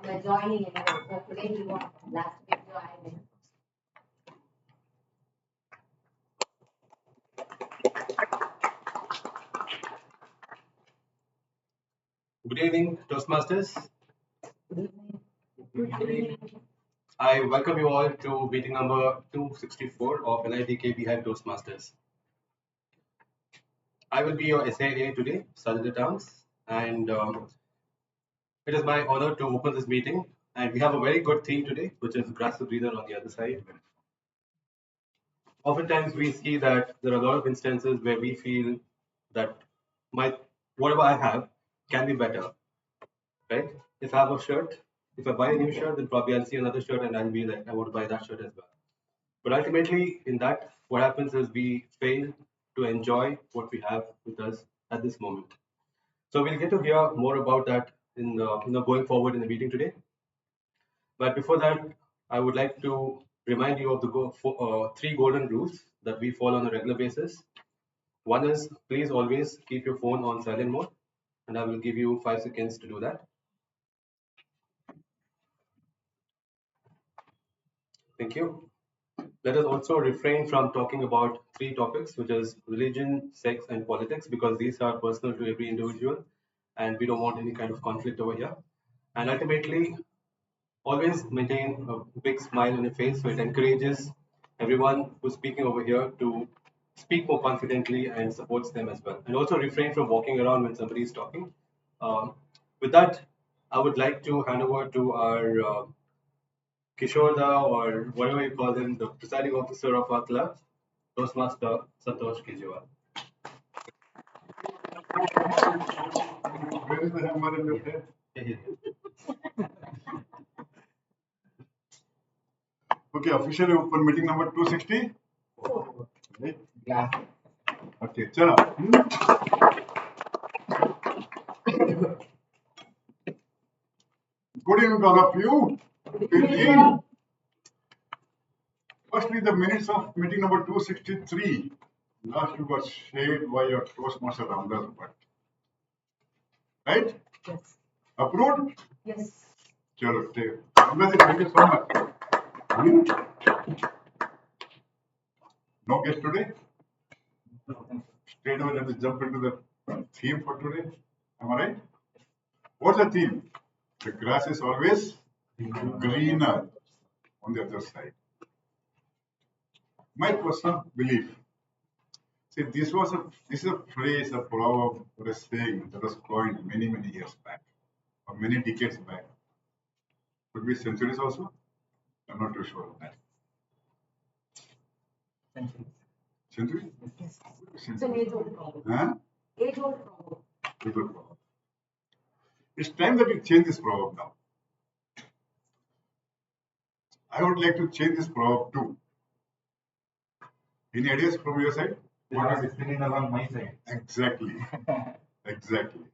We're joining anyway. So today we want last video I did. Good evening, Toastmasters. Good evening. I welcome you all to meeting number 264 of NITK BHIVE Toastmasters. I will be your SAA today, Sajid Towns, and it is my honor to open this meeting. And we have a very good theme today, which is grass to breather on the other side. Oftentimes we see that there are a lot of instances where we feel that whatever I have can be better, right? If I have a shirt, if I buy a new shirt, then probably I'll see another shirt and I'll be like, I want to buy that shirt as well. But ultimately, in that, what happens is we fail to enjoy what we have with us at this moment. So we'll get to hear more about that in going forward in the meeting today. But before that, I would like to remind you of the three golden rules that we follow on a regular basis. One is please always keep your phone on silent mode, and I will give you 5 seconds to do that. Thank you. Let us also refrain from talking about three topics, which is religion, sex, and politics, because these are personal to every individual, and we don't want any kind of conflict over here. And ultimately, always maintain a big smile on your face, so it encourages everyone who's speaking over here to speak more confidently and supports them as well. And also refrain from walking around when somebody is talking. With that, I would like to hand over to our Kishorda, or whatever you call him, the presiding officer of our club, Toastmaster Santosh Kejriwal. Where is the hammer in your head? Okay, officially open meeting number 260. Right? Yeah. Okay, chalo. Good evening to all of you. Good evening. Firstly, the minutes of meeting number 263. Last week was shared by your Toastmaster Ramdas Bhatt. Right? Yes. Approved? Yes. Chalo, take it. Ramdas, thank you so much. No guest today? Straight away, let us jump into the theme for today. Am I right? What's the theme? The grass is always greener on the other side. My personal belief. See, this is a phrase, a proverb, or a saying that was coined many years back, or many decades back. Could be centuries also. I'm not too sure of that. Century? Yes. It's an Century. age-old problem. Huh? Age-old problem. Good proverb. It's time that we change this proverb now. I would like to change this proverb too. Any ideas from your side? What is green along my side? Exactly. Exactly.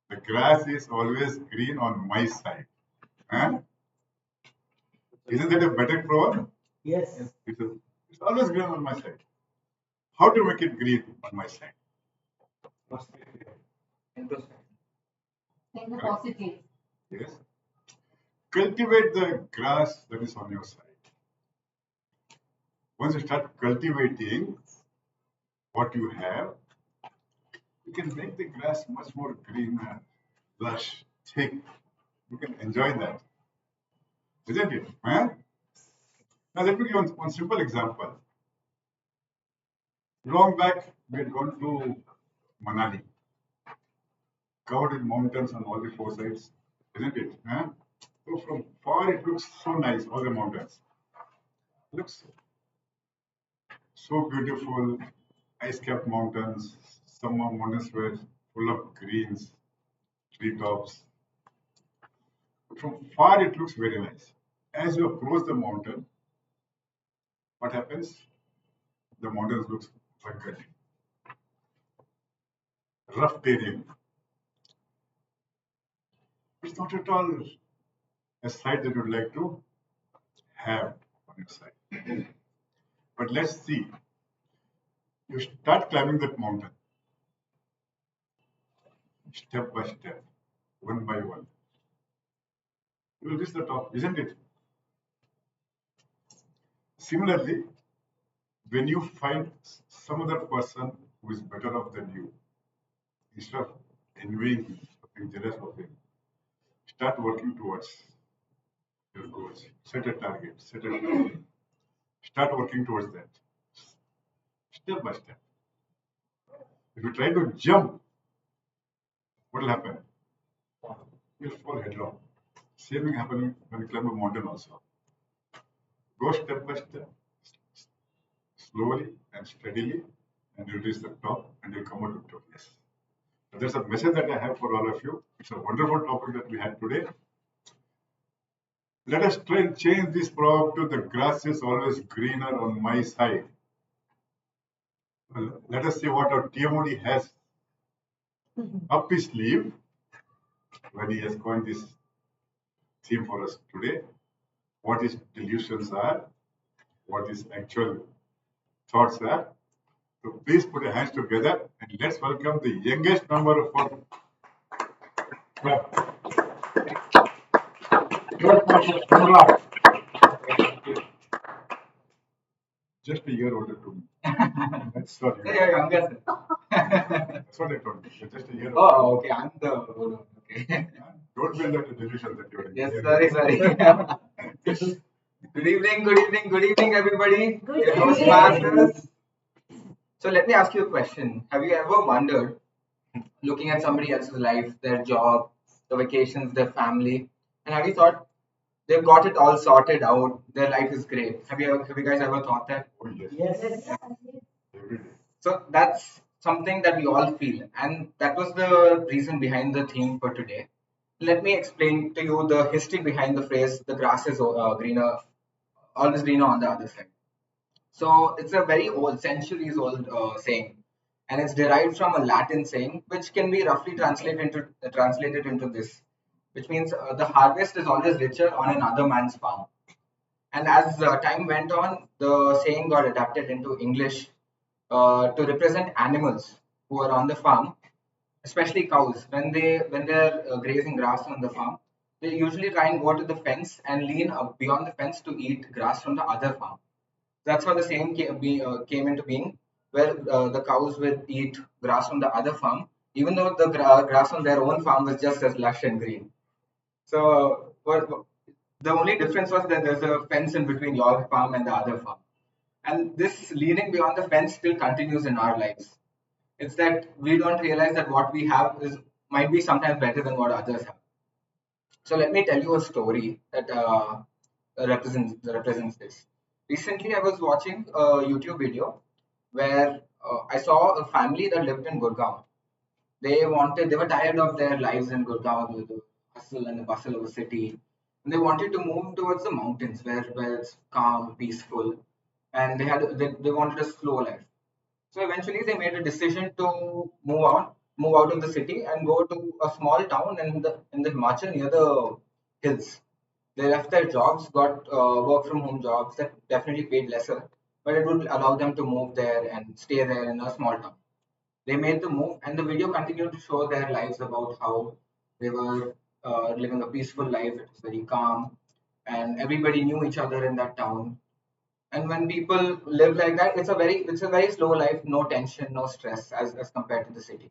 The grass is always green on my side. Huh? Isn't that a better proverb? Yes. It's always green on my side. How to make it green on my side? Interesting. In the positive. Yes. Cultivate the grass that is on your side. Once you start cultivating what you have, you can make the grass much more greener, lush, thick. You can enjoy that. Isn't it? Huh? Now let me give you one simple example. Long back, we had gone to Manali, covered in mountains on all the four sides, isn't it? Huh? So from far it looks so nice, all the mountains. Looks so beautiful, ice-capped mountains. Some mountains were full of greens, treetops. From far it looks very nice. As you approach the mountain, what happens? The mountains looks rugged, rough terrain. It's not at all a sight that you'd like to have on your side. But let's see. You start climbing that mountain, step by step, one by one. You will reach the top, isn't it? Similarly, when you find some other person who is better off than you, instead of envying him, or being jealous of him, start working towards your goals. Set a target, set a target. Start working towards that, step by step. If you try to jump, what will happen? You'll fall headlong. Same thing happening when you climb a mountain also. Go step by step, slowly and steadily, and you'll reach the top and you'll come out victorious. So there's a message that I have for all of you. It's a wonderful topic that we had today. Let us try and change this proverb to the grass is always greener on my side. Well, let us see what our TMOD has up his sleeve when he has coined this theme for us today. What his delusions are, what his actual thoughts are. So please put your hands together and let's welcome the youngest member of our club. Just a year older to me. That's what you You're younger, sir. That's what I told you. You're just a year older. Oh, okay. I'm the older one. Okay. Don't build up the delusion that you're a Yes, year sorry. Good evening, everybody. Good Your host evening. masters. So let me ask you a question. Have you ever wondered, looking at somebody else's life, their job, the vacations, their family, and have you thought they've got it all sorted out, their life is great? Have you guys ever thought that? Oh, yes. Yes. Every day. So that's something that we all feel, and that was the reason behind the theme for today. Let me explain to you the history behind the phrase "the grass is greener, always greener on the other side." So it's a very old, centuries old saying, and it's derived from a Latin saying, which can be roughly translated into this, which means the harvest is always richer on another man's farm. And as time went on, the saying got adapted into English to represent animals who are on the farm, especially cows. When they're grazing grass on the farm, they usually try and go to the fence and lean up beyond the fence to eat grass from the other farm. That's how the saying came into being, where the cows would eat grass from the other farm, even though the grass on their own farm was just as lush and green. So the only difference was that there's a fence in between your farm and the other farm. And this leaning beyond the fence still continues in our lives. It's that we don't realize that what we have is might be sometimes better than what others have. So let me tell you a story that represents this. Recently, I was watching a YouTube video where I saw a family that lived in Gurgaon. They were tired of their lives in Gurgaon with the hustle and the bustle of the city, and they wanted to move towards the mountains where it's calm, peaceful, and they wanted a slow life. So eventually, they made a decision to move out of the city, and go to a small town in the Himachal near the hills. They left their jobs, got work from home jobs that definitely paid lesser, but it would allow them to move there and stay there in a small town. They made the move, and the video continued to show their lives about how they were living a peaceful life. It was very calm, and everybody knew each other in that town. And when people live like that, it's a very slow life, no tension, no stress as compared to the city.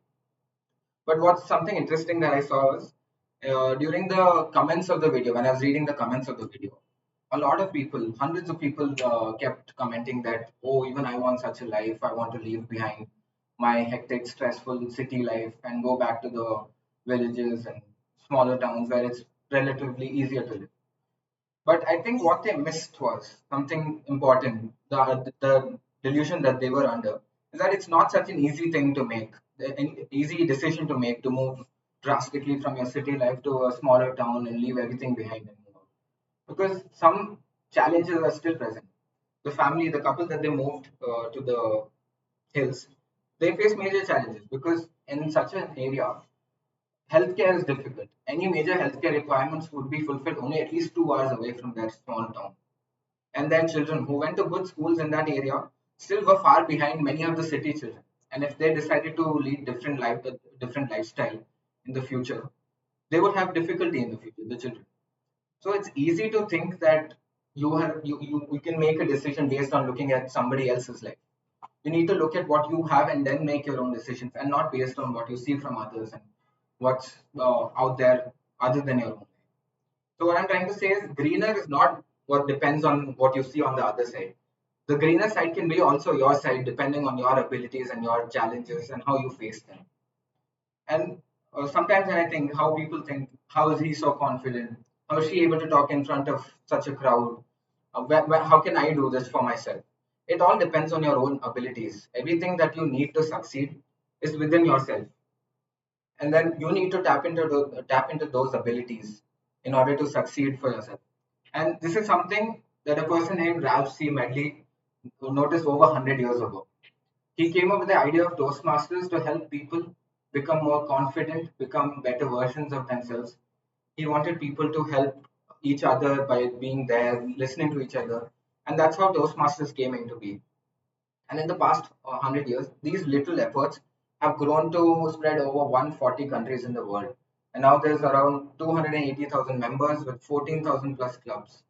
But what's something interesting that I saw was during the comments of the video, when I was reading the comments of the video, a lot of people, hundreds of people kept commenting that, oh, even I want such a life. I want to leave behind my hectic, stressful city life and go back to the villages and smaller towns where it's relatively easier to live. But I think what they missed was something important. The delusion that they were under is that it's not such an easy thing to make, an easy decision to make to move drastically from your city life to a smaller town and leave everything behind and move out. Because some challenges are still present. The couple that they moved to the hills, they face major challenges because in such an area, healthcare is difficult. Any major healthcare requirements would be fulfilled only at least 2 hours away from their small town. And their children who went to good schools in that area still were far behind many of the city children. And if they decided to lead different lifestyle in the future, they would have difficulty in the future, the children. So it's easy to think that you can make a decision based on looking at somebody else's life. You need to look at what you have and then make your own decisions, and not based on what you see from others and what's out there other than your own life. So what I'm trying to say is greener is not what depends on what you see on the other side. The greener side can be also your side depending on your abilities and your challenges and how you face them. And sometimes when I think how people think, how is he so confident? How is she able to talk in front of such a crowd? How can I do this for myself? It all depends on your own abilities. Everything that you need to succeed is within yourself, and then you need to tap into those abilities in order to succeed for yourself. And this is something that a person named Ralph C. Medley noticed over 100 years ago. He came up with the idea of Toastmasters to help people become more confident, become better versions of themselves. He wanted people to help each other by being there, listening to each other. And that's how Toastmasters came into being. And in the past 100 years, these little efforts have grown to spread over 140 countries in the world. And now there's around 280,000 members with 14,000 plus clubs.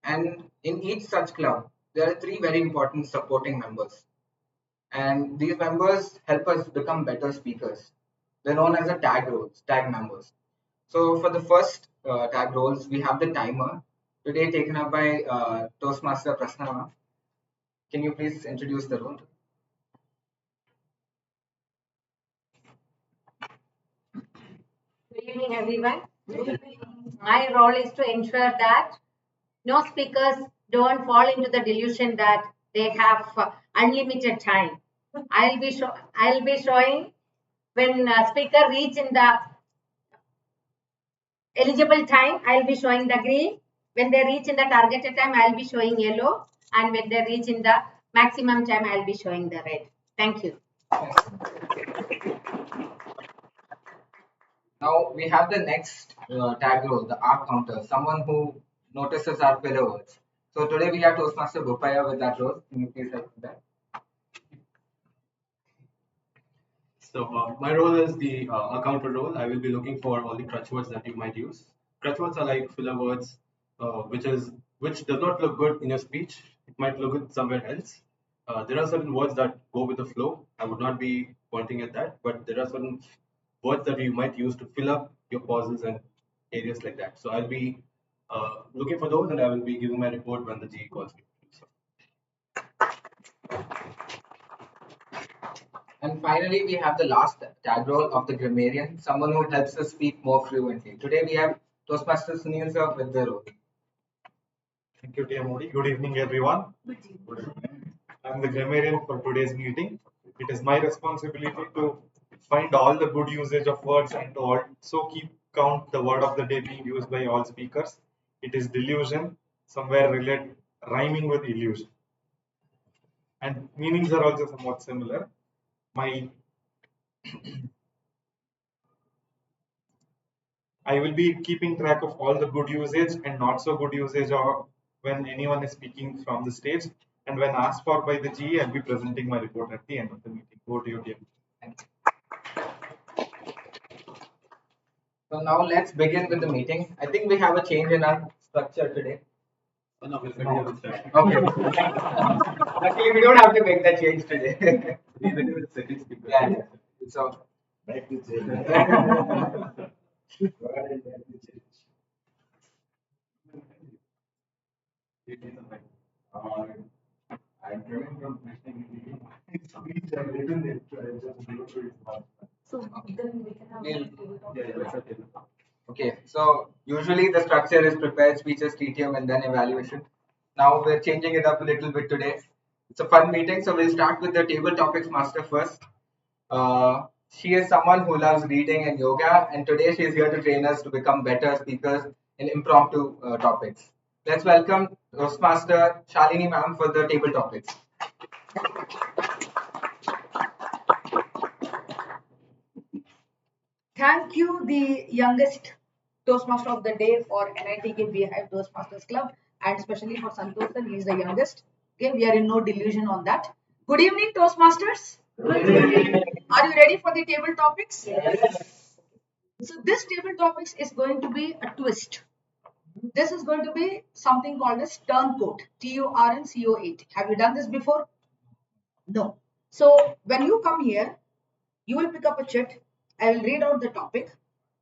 And in each such club, there are three very important supporting members. And these members help us become better speakers. They're known as the tag members. So for the first tag roles, we have the timer, today taken up by Toastmaster Prasna. Can you please introduce the role? Good evening, everyone. My role is to ensure that no speakers don't fall into the delusion that they have unlimited time. I'll be showing when speaker reach in the eligible time, I'll be showing the green. When they reach in the targeted time, I'll be showing yellow. And when they reach in the maximum time, I'll be showing the red. Thank you. Now we have the next tag role, the R counter, someone who notices our filler words. So today we have Toastmaster Bopaya with that role. Can you please help with that? So my role is the accountant role. I will be looking for all the crutch words that you might use. Crutch words are like filler words, which does not look good in your speech. It might look good somewhere else. There are certain words that go with the flow. I would not be pointing at that, but there are certain words that you might use to fill up your pauses and areas like that. So I'll be looking for those, and I will be giving my report when the GE calls me. So, And finally, we have the last tag role of the grammarian, someone who helps us speak more fluently. Today we have Toastmaster Sunil sir with the role. Thank you, dear Modi. Good evening, everyone. I'm the grammarian for today's meeting. It is my responsibility to find all the good usage of words and to also keep count the word of the day being used by all speakers. It is delusion, somewhere related, rhyming with illusion. And meanings are also somewhat similar. I will be keeping track of all the good usage and not so good usage of when anyone is speaking from the stage. And when asked for by the GE, I'll be presenting my report at the end of the meeting. Over to you, dear. So now let's begin with the meeting. I think we have a change in our structure today. no, we'll continue with that. Okay. Luckily, we don't have to make that change today. We'll begin with the second speaker. Yeah. So Back to jail. I'm coming from Krishna. Speech I've written it. I just go through it once. So then we can have okay, so usually the structure is prepared speeches, TTM, and then evaluation. Now we're changing it up a little bit today. It's a fun meeting, so we'll start with the table topics master first. She is someone who loves reading and yoga, and today she is here to train us to become better speakers in impromptu topics. Let's welcome Toastmaster Shalini ma'am for the table topics. Thank you, the youngest Toastmaster of the day for NITK BHIVE Toastmasters Club, and especially for Santosh, he is the youngest. Okay, we are in no delusion on that. Good evening, Toastmasters. Good evening. Are you ready for the table topics? Yes. So this table topics is going to be a twist. This is going to be something called as turncoat, T-U-R-N-C-O-A-T. Have you done this before? No. So when you come here, you will pick up a chit. I will read out the topic.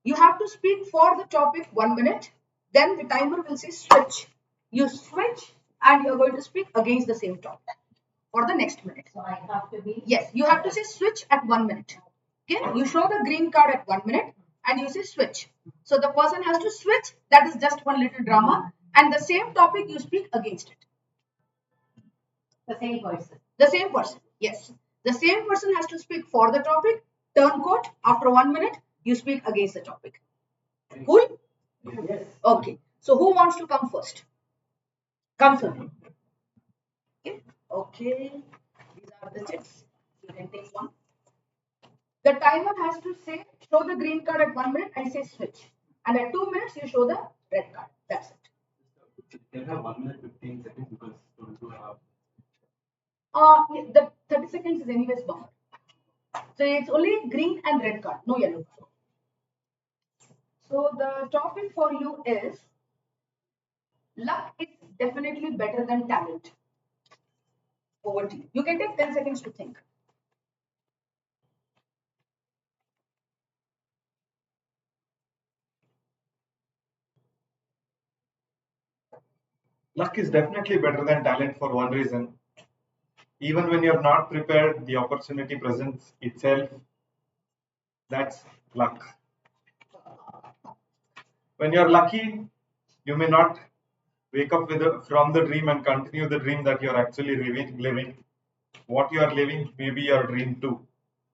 You have to speak for the topic 1 minute. Then the timer will say switch. You switch and you're going to speak against the same topic for the next minute. So I have to be. Yes, you have to say switch at 1 minute. Okay, you show the green card at 1 minute and you say switch. So the person has to switch. That is just one little drama. And the same topic you speak against it. The same person. The same person. Yes. The same person has to speak for the topic. Turncoat. After 1 minute, you speak against the topic. Cool? Yes. Okay. So who wants to come first? Come, sir. Okay. Okay. These are the chits. You can take one. The timer has to say, show the green card at 1 minute and say switch. And at 2 minutes, you show the red card. That's it. Can have 1 minute 15 seconds because to have. The 30 seconds is anyways buffer. So it's only green and red card, no yellow card. So the topic for you is luck is definitely better than talent. Over to you. You can take 10 seconds to think. Luck is definitely better than talent for one reason. Even when you're not prepared, the opportunity presents itself. That's luck. When you're lucky, you may not wake up from the dream and continue the dream that you're actually living. What you are living may be your dream too.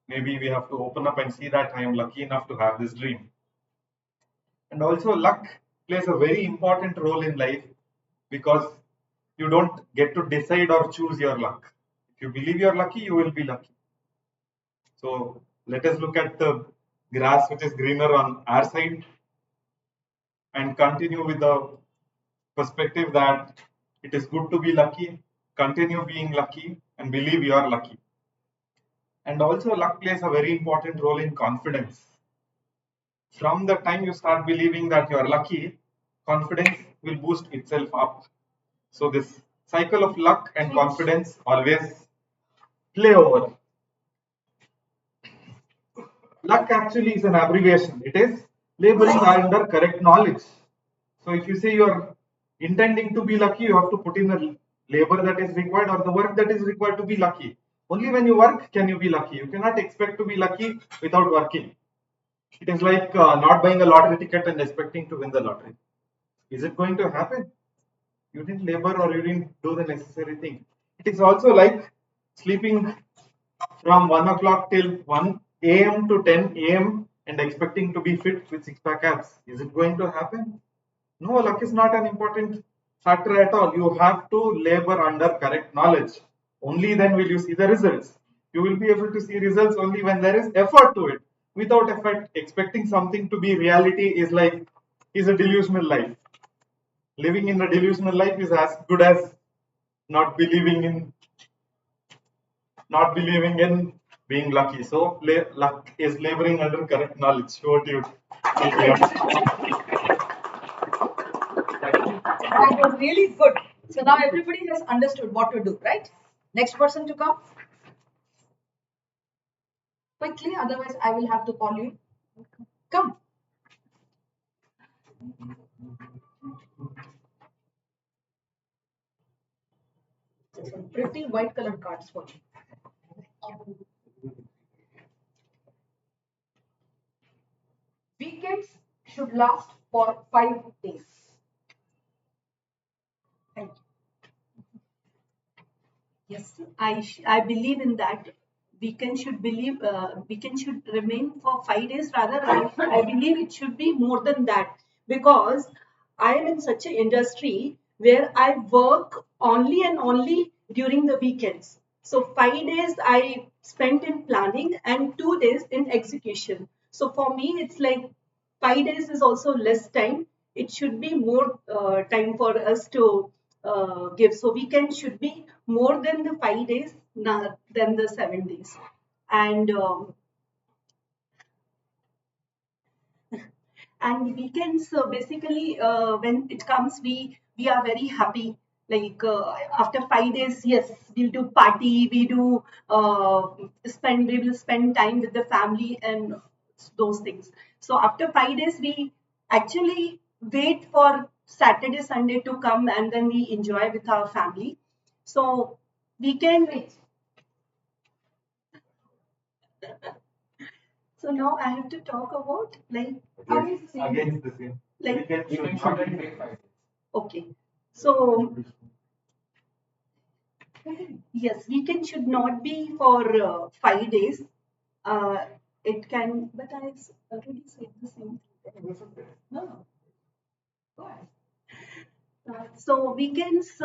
Maybe we have to open up and see that I am lucky enough to have this dream. And also, luck plays a very important role in life because you don't get to decide or choose your luck. If you believe you're lucky, you will be lucky. So let us look at the grass which is greener on our side and continue with the perspective that it is good to be lucky, continue being lucky, and believe you are lucky. And also, luck plays a very important role in confidence. From the time you start believing that you are lucky, confidence will boost itself up. So this cycle of luck and confidence always play over. Luck actually is an abbreviation. It is laboring under correct knowledge. So if you say you are intending to be lucky, you have to put in the labor that is required or the work that is required to be lucky. Only when you work can you be lucky. You cannot expect to be lucky without working. It is like not buying a lottery ticket and expecting to win the lottery. Is it going to happen? You didn't labor or you didn't do the necessary thing. It is also like sleeping from 1 o'clock till 1 a.m. to 10 a.m. and expecting to be fit with six-pack abs. Is it going to happen? No, luck is not an important factor at all. You have to labor under correct knowledge. Only then will you see the results. You will be able to see results only when there is effort to it. Without effort, expecting something to be reality is a delusional life. Living in a delusional life is as good as not believing in being lucky. So luck is laboring under correct knowledge. Over to you. That was really good. So now everybody has understood what to do, right? Next person to come. Quickly, otherwise I will have to call you. Come. Some pretty white colored cards for you. Weekends should last for 5 days. Thank you. Yes, I believe in that. Weekend should remain for 5 days. Rather, I believe it should be more than that because I am in such an industry where I work only and only during the weekends. So 5 days I spent in planning and 2 days in execution. So for me, it's like 5 days is also less time. It should be more time for us to give. So weekend should be more than the 5 days than the 7 days. And And weekends, basically, when it comes, we are very happy. Like after 5 days, yes, we'll do party, we will spend time with the family and those things. So after 5 days, we actually wait for Saturday, Sunday to come, and then we enjoy with our family. So weekend. So now I have to talk about like how is Again, the same. like Weekend shouldn't take 5 days. okay. So yes, weekend should not be for 5 days. Uh, it can, but I already said the same thing. No, no. Go ahead. So weekends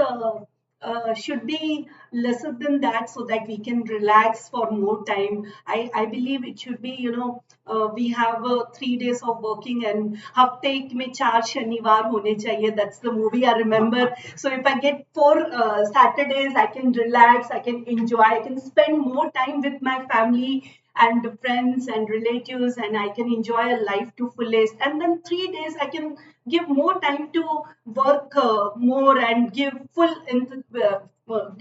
should be lesser than that so that we can relax for more time. I believe it should be, we have 3 days of working and हफ्ते एक में 4 शनिवार होने चाहिए. That's the movie I remember. So if I get 4 Saturdays, I can relax, I can enjoy, I can spend more time with my family and friends and relatives, and I can enjoy a life to fullest. And then 3 days I can give more time to work more and give full into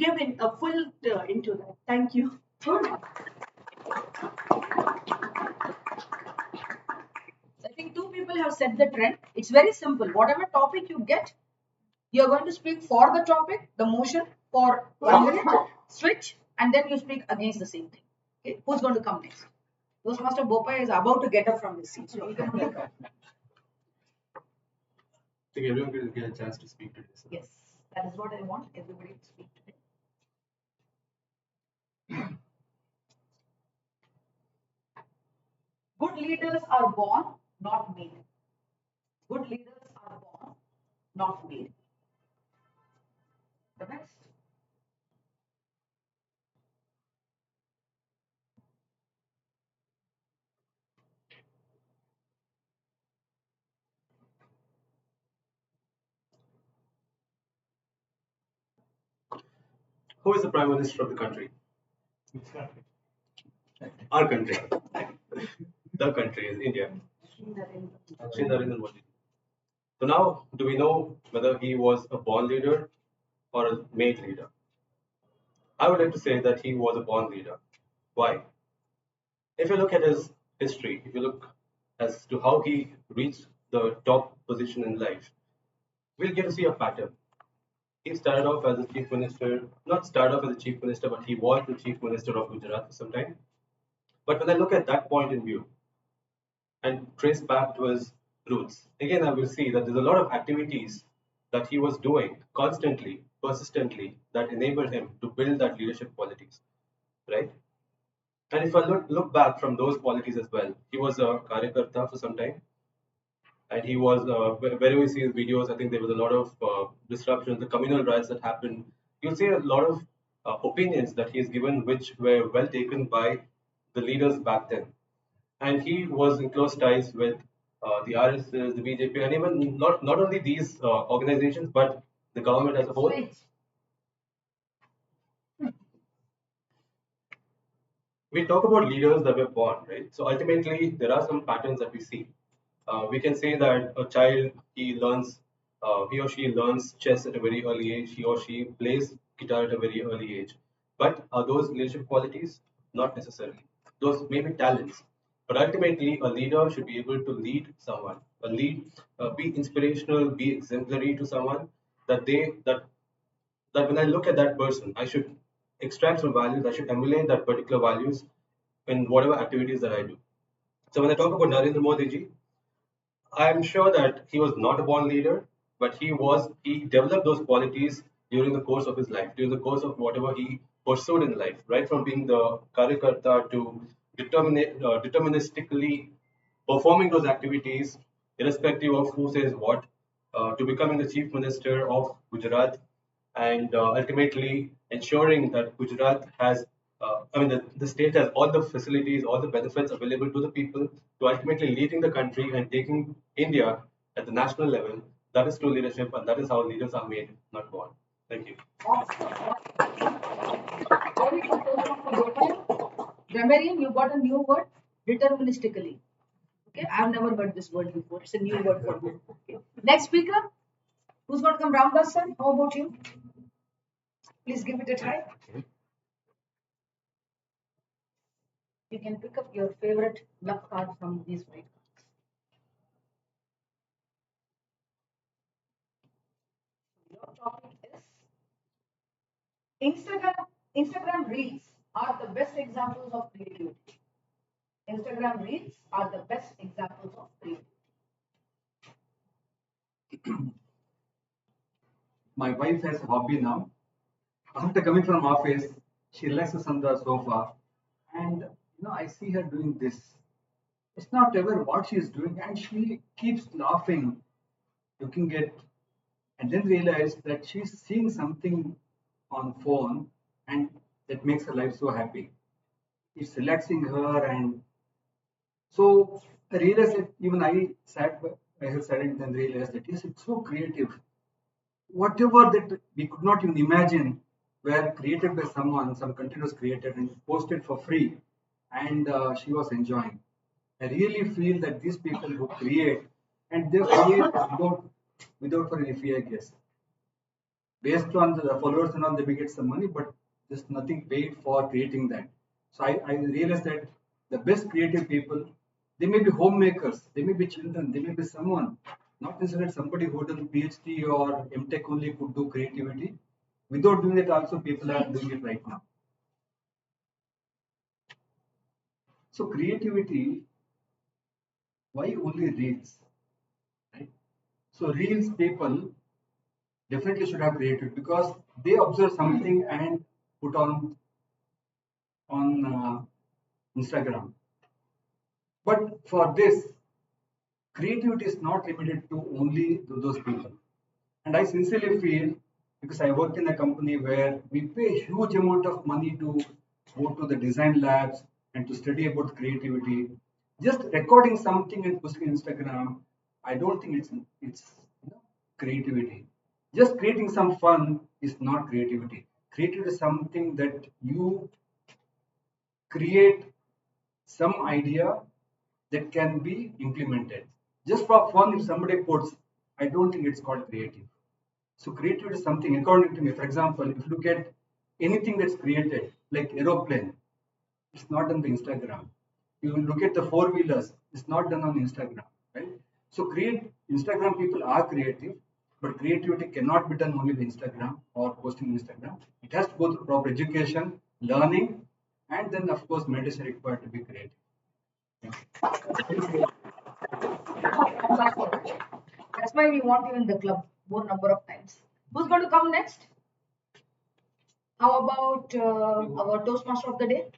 give in a full into that. Thank you. I think two people have set the trend. It's very simple. Whatever topic you get, you're going to speak for the topic, the motion for 1 minute, switch, and then you speak against the same thing. Okay, who's going to come next? Toastmaster Bopa is about to get up from his seat, so he can take up. I think everyone will get a chance to speak today. So. Yes, that is what I want everybody to speak today. Good leaders are born, not made. Good leaders are born, not made. The next. Who is the Prime Minister of the country? Which country? Our country. The country is India. Shri Narendra Modi. So now, do we know whether he was a born leader or a made leader? I would like to say that he was a born leader. Why? If you look at his history, if you look as to how he reached the top position in life, we'll get to see a pattern. He started off as a chief minister, not started off as a chief minister, but he was the chief minister of Gujarat for some time. But when I look at that point in view and trace back to his roots, again I will see that there's a lot of activities that he was doing constantly, persistently, that enabled him to build that leadership qualities, right? And if I look back from those qualities as well, he was a karyakarta for some time, and he was wherever you see his videos, I think there was a lot of disruptions, the communal riots that happened. You'll see a lot of opinions that he's given, which were well taken by the leaders back then, and he was in close ties with the RSS, the BJP, and even not only these organizations, but the government as a whole. We talk about leaders that were born, right? So ultimately, there are some patterns that we see. We can say that a child, he or she learns chess at a very early age. He or she plays guitar at a very early age. But are those leadership qualities? Not necessarily. Those may be talents. But ultimately, a leader should be able to lead someone. Be inspirational, be exemplary to someone. That when I look at that person, I should extract some values. I should emulate that particular values in whatever activities that I do. So when I talk about Narendra Modi ji, I'm sure that he was not a born leader, but he developed those qualities during the course of his life, during the course of whatever he pursued in life, right from being the karyakarta to deterministically performing those activities, irrespective of who says what, to becoming the chief minister of Gujarat, and ultimately ensuring that Gujarat has, the state has all the facilities, all the benefits available to the people, to ultimately leading the country and taking India at the national level. That is true leadership, and that is how leaders are made, not born. Thank you. Grammarian, you got a new word, deterministically. Okay, I've never heard this word before. It's a new word for me. Okay. Next speaker, who's going to come? Ramdas sir, how about you? Please give it a try. You can pick up your favorite luck card from these white cards. Your topic is Instagram Reels are the best examples of creativity. Instagram Reels are the best examples of creativity. My wife has a hobby now. After coming from office, she relaxes on the sofa, and I see her doing this. It's not ever what she is doing, and she keeps laughing, looking at, and then realize that she's seeing something on phone, and that makes her life so happy. It's relaxing her, and so I realized that even I have sat and then realized that yes, it's so creative. Whatever that we could not even imagine were created by someone, some content was created and posted for free, and she was enjoying. I really feel that these people who create, and they create without for any fee, I guess. Based on the followers and all, they will get some money, but there's nothing paid for creating that. So I realized that the best creative people, they may be homemakers, they may be children, they may be someone, not necessarily somebody who done PhD or MTech only could do creativity. Without doing it, also people are doing it right now. So creativity, why only reels? Right? So reels people definitely should have created because they observe something and put on Instagram. But for this, creativity is not limited to only those people. And I sincerely feel, because I work in a company where we pay a huge amount of money to go to the design labs and to study about creativity. Just recording something and posting Instagram, I don't think it's creativity. Just creating some fun is not creativity. Creativity is something that you create some idea that can be implemented. Just for fun, if somebody puts, I don't think it's called creative. So creativity is something, according to me, for example, if you look at anything that's created, like aeroplane, it's not on the Instagram. You look at the four-wheelers, it's not done on Instagram, right? So Instagram people are creative, but creativity cannot be done only with Instagram or posting Instagram. It has to go through proper education, learning, and then of course meditation required to be creative. That's why we want you in the club more number of times. Who's going to come next? How about our Toastmaster of the day?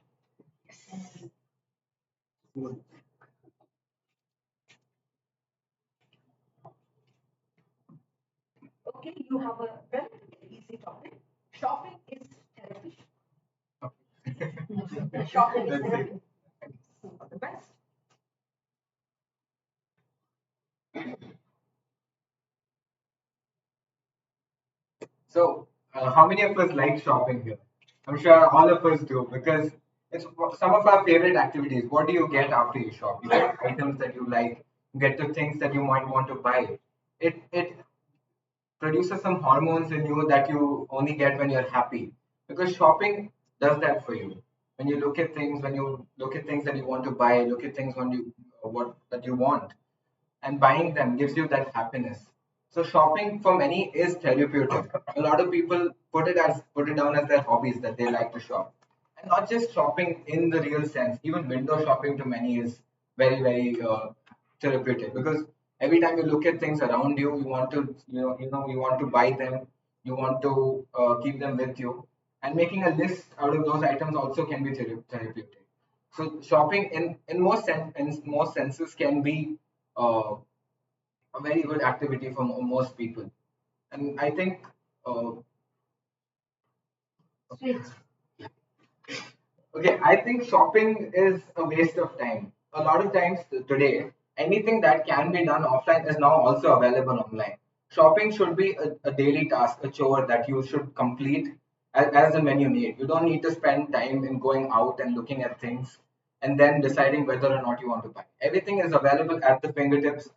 Yes. Okay, you have a relatively easy topic. Shopping is therapy. Shopping is therapy. All the best. So, how many of us like shopping here? I'm sure all of us do because it's some of our favorite activities. What do you get after you shop? You get items that you like. You get the things that you might want to buy. It produces some hormones in you that you only get when you're happy because shopping does that for you. When you look at things, when you look at things that you want to buy, look at things when you what that you want, and buying them gives you that happiness. So shopping for many is therapeutic. A lot of people put it down as their hobbies that they like to shop, and not just shopping in the real sense. Even window shopping to many is very therapeutic because every time you look at things around you, you want to you want to buy them, you want to keep them with you, and making a list out of those items also can be therapeutic. So shopping in most senses can be uh, a very good activity for most people. And I think, okay, I think shopping is a waste of time. A lot of times today, anything that can be done offline is now also available online. Shopping should be a daily task, a chore that you should complete as and when you need. You don't need to spend time in going out and looking at things and then deciding whether or not you want to buy. Everything is available at the fingertips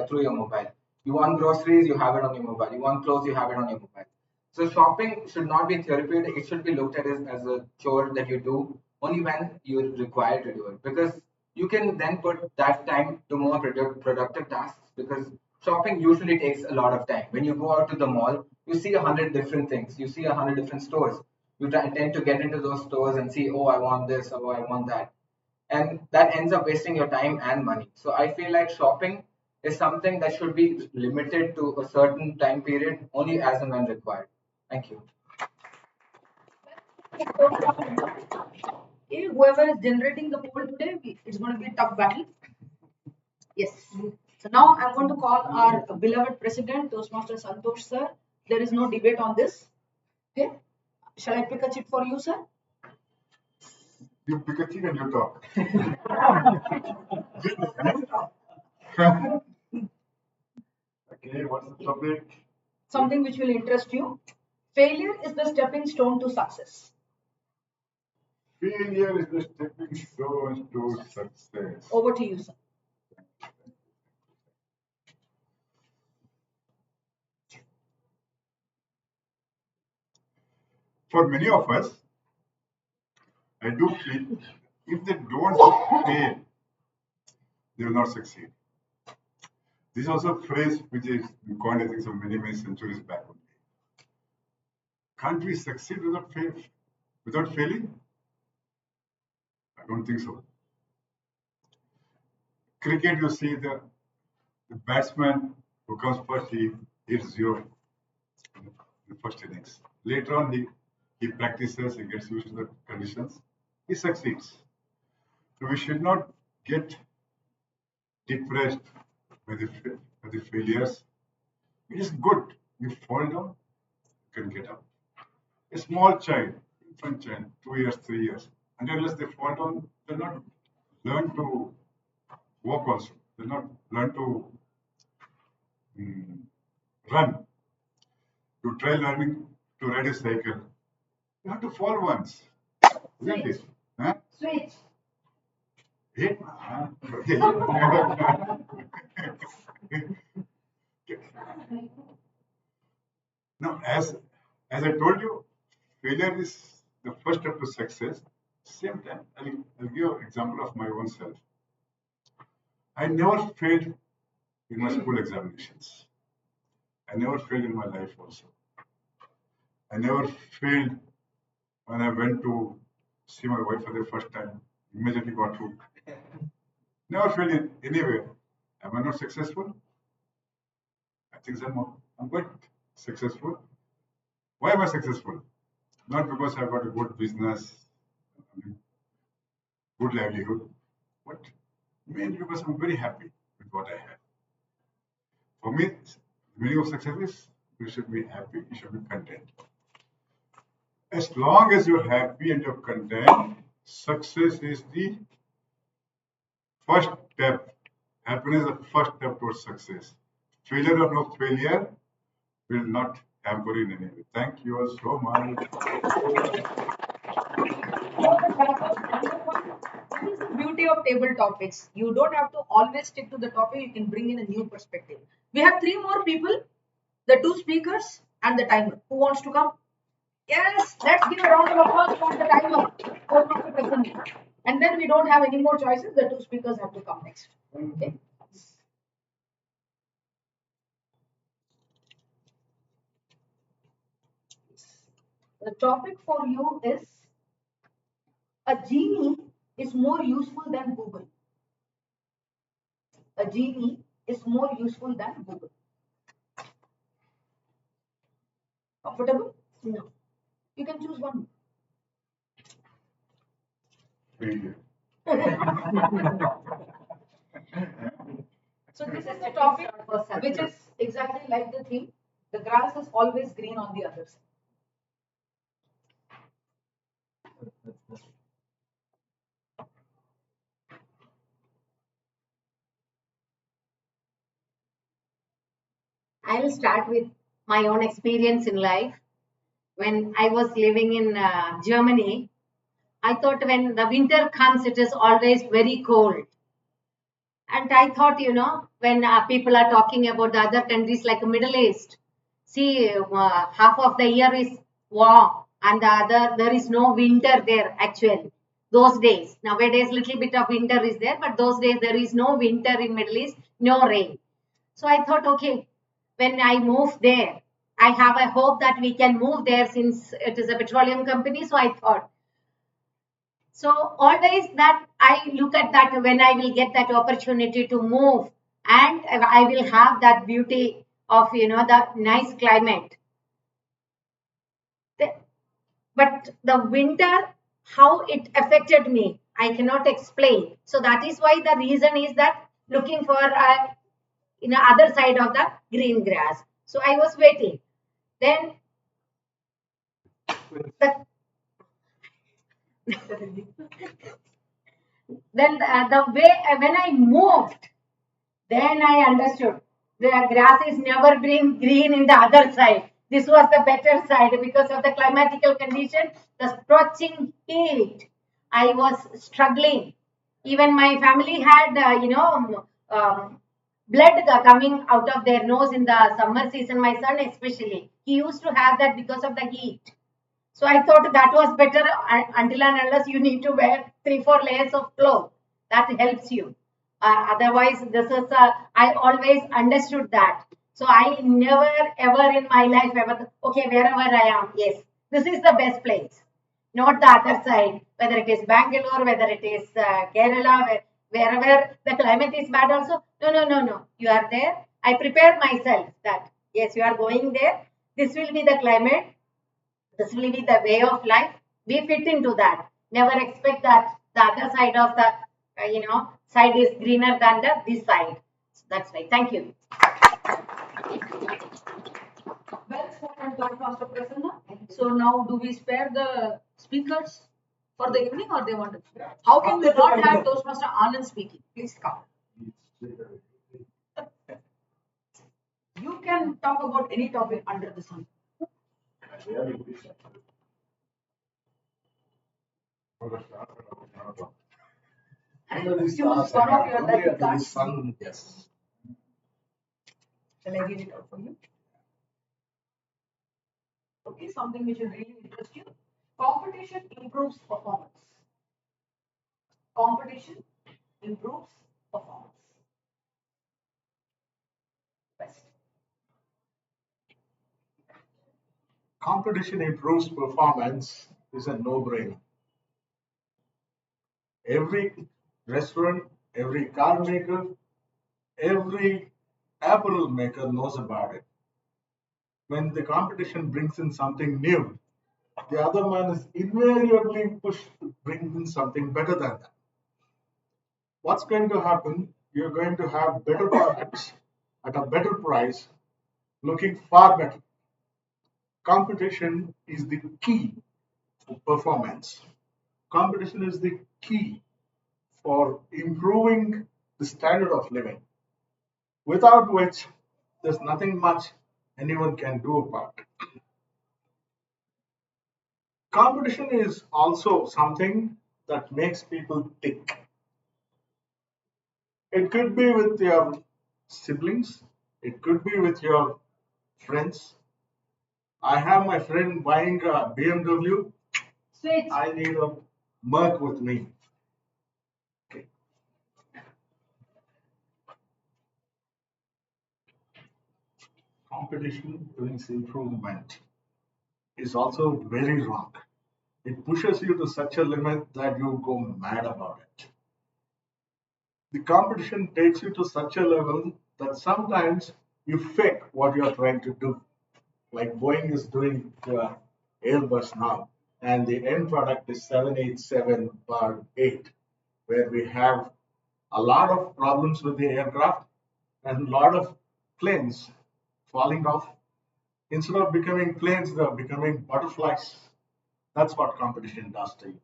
through your mobile. You want groceries, you have it on your mobile. You want clothes, you have it on your mobile. So shopping should not be therapeutic. It should be looked at as a chore that you do only when you're required to do it, because you can then put that time to more productive tasks, because shopping usually takes a lot of time. When you go out to the mall, you see 100 different things, you see 100 different stores. You tend to get into those stores and see, oh, I want this, oh, I want that, and that ends up wasting your time and money. So I feel like shopping is something that should be limited to a certain time period, only as and when required. Thank you. Okay, whoever is generating the poll today, it's going to be a tough battle. Yes. So now I'm going to call our beloved president, Toastmaster Santosh sir. There is no debate on this. Okay. Shall I pick a chit for you, sir? You pick a chicken, you talk. Okay, what's the topic? Something which will interest you. Failure is the stepping stone to success. Failure is the stepping stone to success. Over to you, sir. For many of us, I do feel if they don't fail, they will not succeed. This is also a phrase which is coined, I think, some many centuries back. Can't we succeed without failing? I don't think so. Cricket, you see the batsman who comes first, he hits zero in the first innings. Later on, he practices, he gets used to the conditions, he succeeds. So we should not get depressed by the failures. It is good. You fall down, you can get up. A small child, infant child, 2 years, 3 years, and unless they fall down, they'll not learn to walk also. They'll not learn to run. You try learning to ride a cycle. You have to fall once. Isn't it? Huh? Switch. Hit. Now, as I told you, failure is the first step to success. Same time, I'll give an example of my own self. I never failed in my school examinations. I never failed in my life also. I never failed when I went to see my wife for the first time. Immediately got hooked. Never failed in anywhere. Am I not successful? I think I'm quite successful. Why am I successful? Not because I've got a good business, good livelihood, but mainly because I'm very happy with what I have. For me, the meaning of success is you should be happy, you should be content. As long as you're happy and you're content, success is the first step. Happiness is the first step towards success. Failure or no failure will not hamper you in any way. Thank you all so much. This is the beauty of table topics. You don't have to always stick to the topic. You can bring in a new perspective. We have 3 more people, the 2 speakers and the timer. Who wants to come? Yes, let's give a round of applause for the timer. And then we don't have any more choices. The 2 speakers have to come next. Okay. The topic for you is a genie is more useful than Google. A genie is more useful than Google. Comfortable? No. You can choose one. Failure. So this is the topic which is exactly like the theme. The grass is always green on the other side. I will start with my own experience in life. When I was living in Germany, I thought when the winter comes, it is always very cold. And I thought, when people are talking about the other countries like Middle East, see, half of the year is warm, and the other, there is no winter there actually. Those days, nowadays, little bit of winter is there, but those days there is no winter in Middle East, no rain. So I thought, okay, when I move there, I have a hope that we can move there since it is a petroleum company. So I thought, so always that I look at that when I will get that opportunity to move and I will have that beauty of the nice climate. But the winter, how it affected me, I cannot explain. So that is why the reason is that looking for other side of the green grass. So I was waiting. Then the the way when I moved, then I understood the grass is never been green in the other side. This was the better side because of the climatical condition, the scorching heat. I was struggling. Even my family had, blood coming out of their nose in the summer season. My son especially, he used to have that because of the heat. So I thought that was better until and unless you need to wear 3-4 layers of clothes. That helps you. Otherwise, this is I always understood that. So I never ever in my life ever okay wherever I am, yes, this is the best place, not the other side. Whether it is Bangalore, whether it is Kerala, wherever the climate is bad also. No, no, no, no. You are there. I prepare myself that yes, you are going there. This will be the climate, this will be the way of life. We fit into that. Never expect that the other side of the side is greener than this side. So that's why. Thank you. Well spoken, Master Prasanna. So now, do we spare the speakers for the evening, or they want to? How can we not have Toastmaster Anand speaking? Please come. You can talk about any topic under the sun. Use one of your lucky cards. Yes. Shall I read it out for you? Okay, something which will really interest you. Competition improves performance. Competition improves performance. Best. Competition improves performance is a no-brainer. Every restaurant, every car maker, every apparel maker knows about it. When the competition brings in something new, the other man is invariably pushed to bring in something better than that. What's going to happen? You're going to have better products at a better price, looking far better. Competition is the key to performance. Competition is the key for improving the standard of living, without which there's nothing much anyone can do about it. Competition is also something that makes people tick. It could be with your siblings, it could be with your friends. I have my friend buying a BMW. Switch. I need a Merc with me. Okay. Competition brings improvement is also very wrong. It pushes you to such a limit that you go mad about it. The competition takes you to such a level that sometimes you fake what you are trying to do. Like Boeing is doing to Airbus now, and the end product is 787-8, where we have a lot of problems with the aircraft and a lot of planes falling off. Instead of becoming planes, they're becoming butterflies. That's what competition does to you.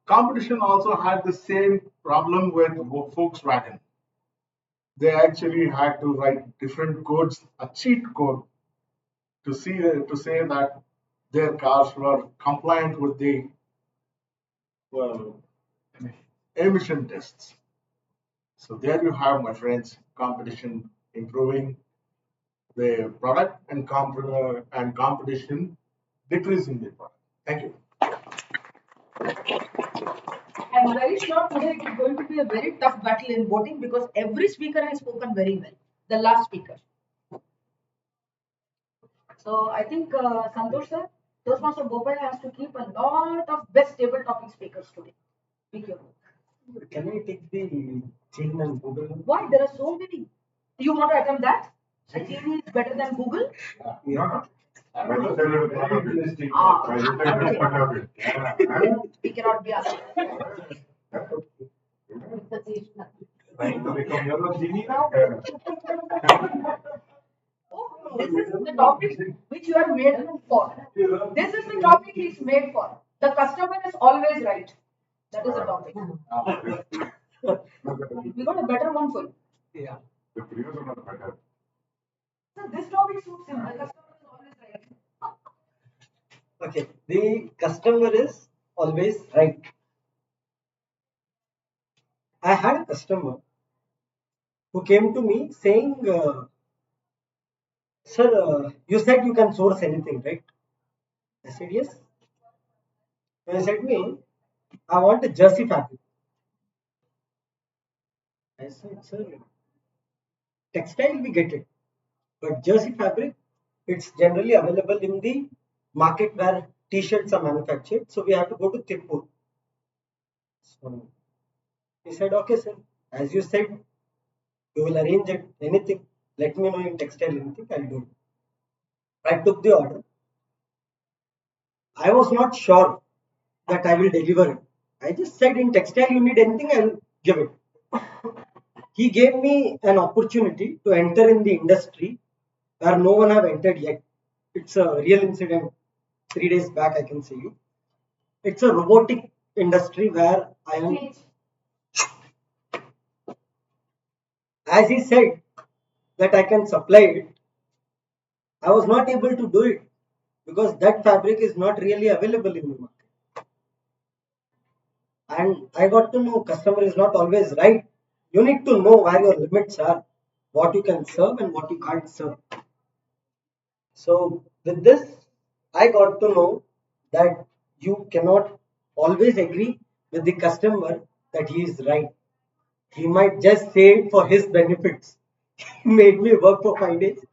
Competition also had the same problem with Volkswagen. They actually had to write different codes, a cheat code, to say that their cars were compliant with the well, emission tests. So there you have, my friends, competition improving the product and competition decreasing the product. Thank you. I'm very sure today it is going to be a very tough battle in voting because every speaker has spoken very well. The last speaker. So I think Santosh sir, Toastmaster Gopal has to keep a lot of best table topic speakers today. Be careful. Can I take the chain and Google? Why? There are so many. You want to attempt that? Genie is better than Google? Yeah. Ah, okay. We cannot be asked. Trying to become your own genie now? Oh, this is the topic which you are made for. This is the topic he's made for. The customer is always right. That is the topic. We got a better one for you. Yeah. The previous one was better. So this topic suits him. The customer is always right. Okay. The customer is always right. I had a customer who came to me saying, "Sir, you said you can source anything, right?" I said, "Yes." And he said to me, "I want a jersey fabric." I said, "Sir, textile we get it, but jersey fabric, it's generally available in the market where t-shirts are manufactured. So we have to go to Tirupur." So he said, "Okay, sir. As you said, you will arrange it. Anything. Let me know in textile anything. I'll do it." I took the order. I was not sure that I will deliver it. I just said in textile you need anything, I'll give it. He gave me an opportunity to enter in the industry where no one have entered yet. It's a real incident. 3 days back, I can see you. It's a robotic industry where I am. As he said that I can supply it, I was not able to do it because that fabric is not really available in the market. And I got to know customer is not always right. You need to know where your limits are, what you can serve and what you can't serve. So with this, I got to know that you cannot always agree with the customer that he is right. He might just say it for his benefits. He made me work for 5 days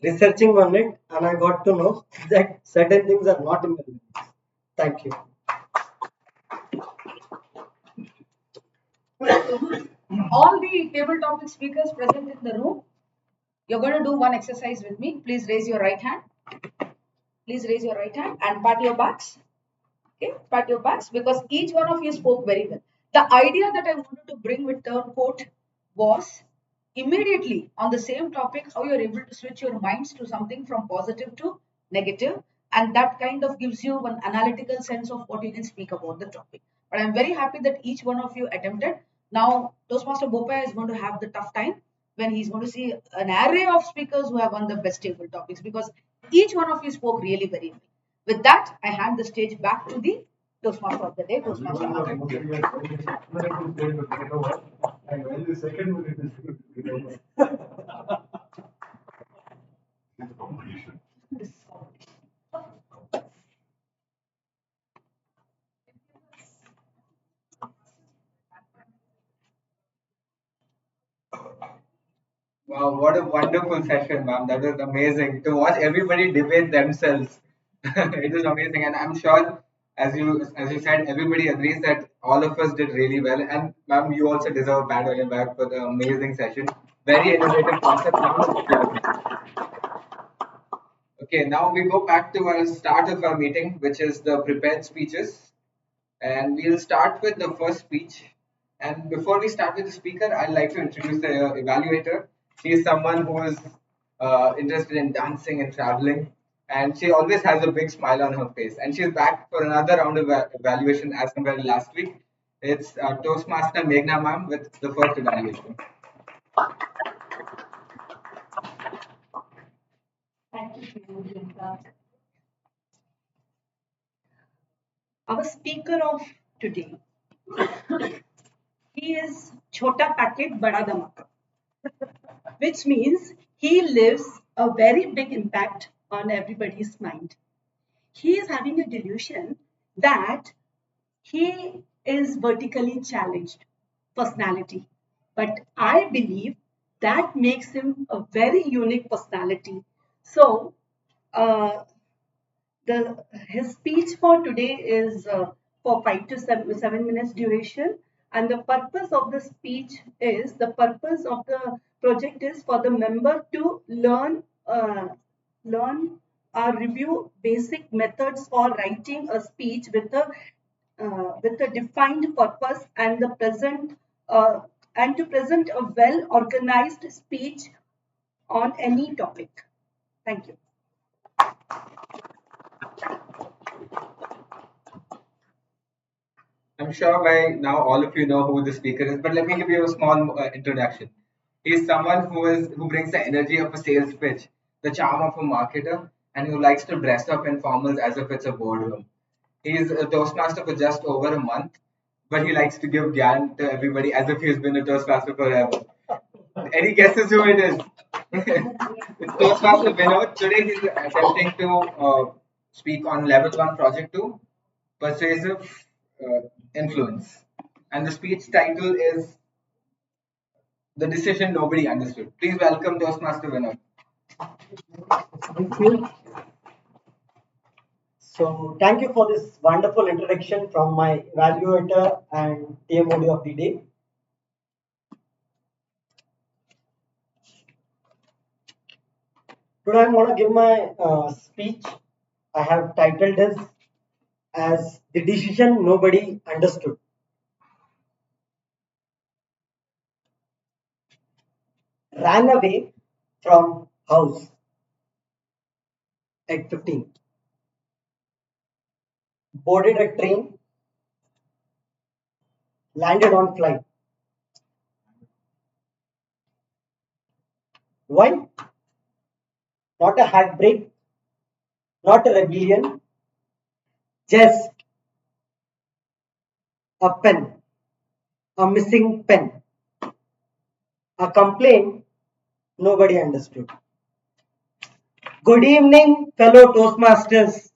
researching on it, and I got to know that certain things are not in the limits. Thank you. All the table topic speakers present in the room, you're going to do one exercise with me. Please raise your right hand. Please raise your right hand and pat your backs. Okay, pat your backs because each one of you spoke very well. The idea that I wanted to bring with term quote was immediately on the same topic how you're able to switch your minds to something from positive to negative, and that kind of gives you an analytical sense of what you can speak about the topic. But I'm very happy that each one of you attempted. Now Toastmaster Bopa is going to have the tough time when he's going to see an array of speakers who have won the best table topics because each one of you spoke really very well. With that, I hand the stage back to the Toastmaster of the day, Toastmaster Anand. And when the second minute is It's competition. Wow, what a wonderful session, ma'am. That was amazing to watch everybody debate themselves. It was amazing, and I'm sure, as you said, everybody agrees that all of us did really well. And ma'am, you also deserve a pat on your back for the amazing session. Very innovative concept. Round of applause. Okay, now we go back to our start of our meeting, which is the prepared speeches. And we'll start with the first speech. And before we start with the speaker, I'd like to introduce the evaluator. She is someone who is interested in dancing and traveling, and she always has a big smile on her face. And she's back for another round of evaluation as compared to last week. It's Toastmaster Meghna ma'am with the first evaluation. Thank you, Priyanka. Our speaker of today. He is chota packet bada dhamaka, which means he leaves a very big impact on everybody's mind. He is having a delusion that he is vertically challenged personality, but I believe that makes him a very unique personality. So, uh, the his speech for today is for 5 to 7 minutes duration, and the purpose of the speech is the purpose of the project is for the member to learn or review basic methods for writing a speech with a defined purpose and the present and to present a well organized speech on any topic. Thank you. I'm sure by now all of you know who the speaker is, but let me give you a small introduction. He's someone who brings the energy of a sales pitch, the charm of a marketer, and who likes to dress up in formals as if it's a boardroom. He's a Toastmaster for just over a month, but he likes to give gyan to everybody as if he's been a Toastmaster forever. Any guesses who it is? It's Toastmaster Vinod. Today he's attempting to speak on level 1 project 2, persuasive influence. And the speech title is The Decision Nobody Understood. Please welcome Toastmaster Vinod. Thank you. So, thank you for this wonderful introduction from my evaluator and TMOD of the day. Today, I'm going to give my speech. I have titled this as The Decision Nobody Understood. Ran away from house at 15. Boarded a train, landed on flight. Why? Not a heartbreak, not a rebellion, just a pen, a missing pen, a complaint nobody understood. Good evening, fellow Toastmasters.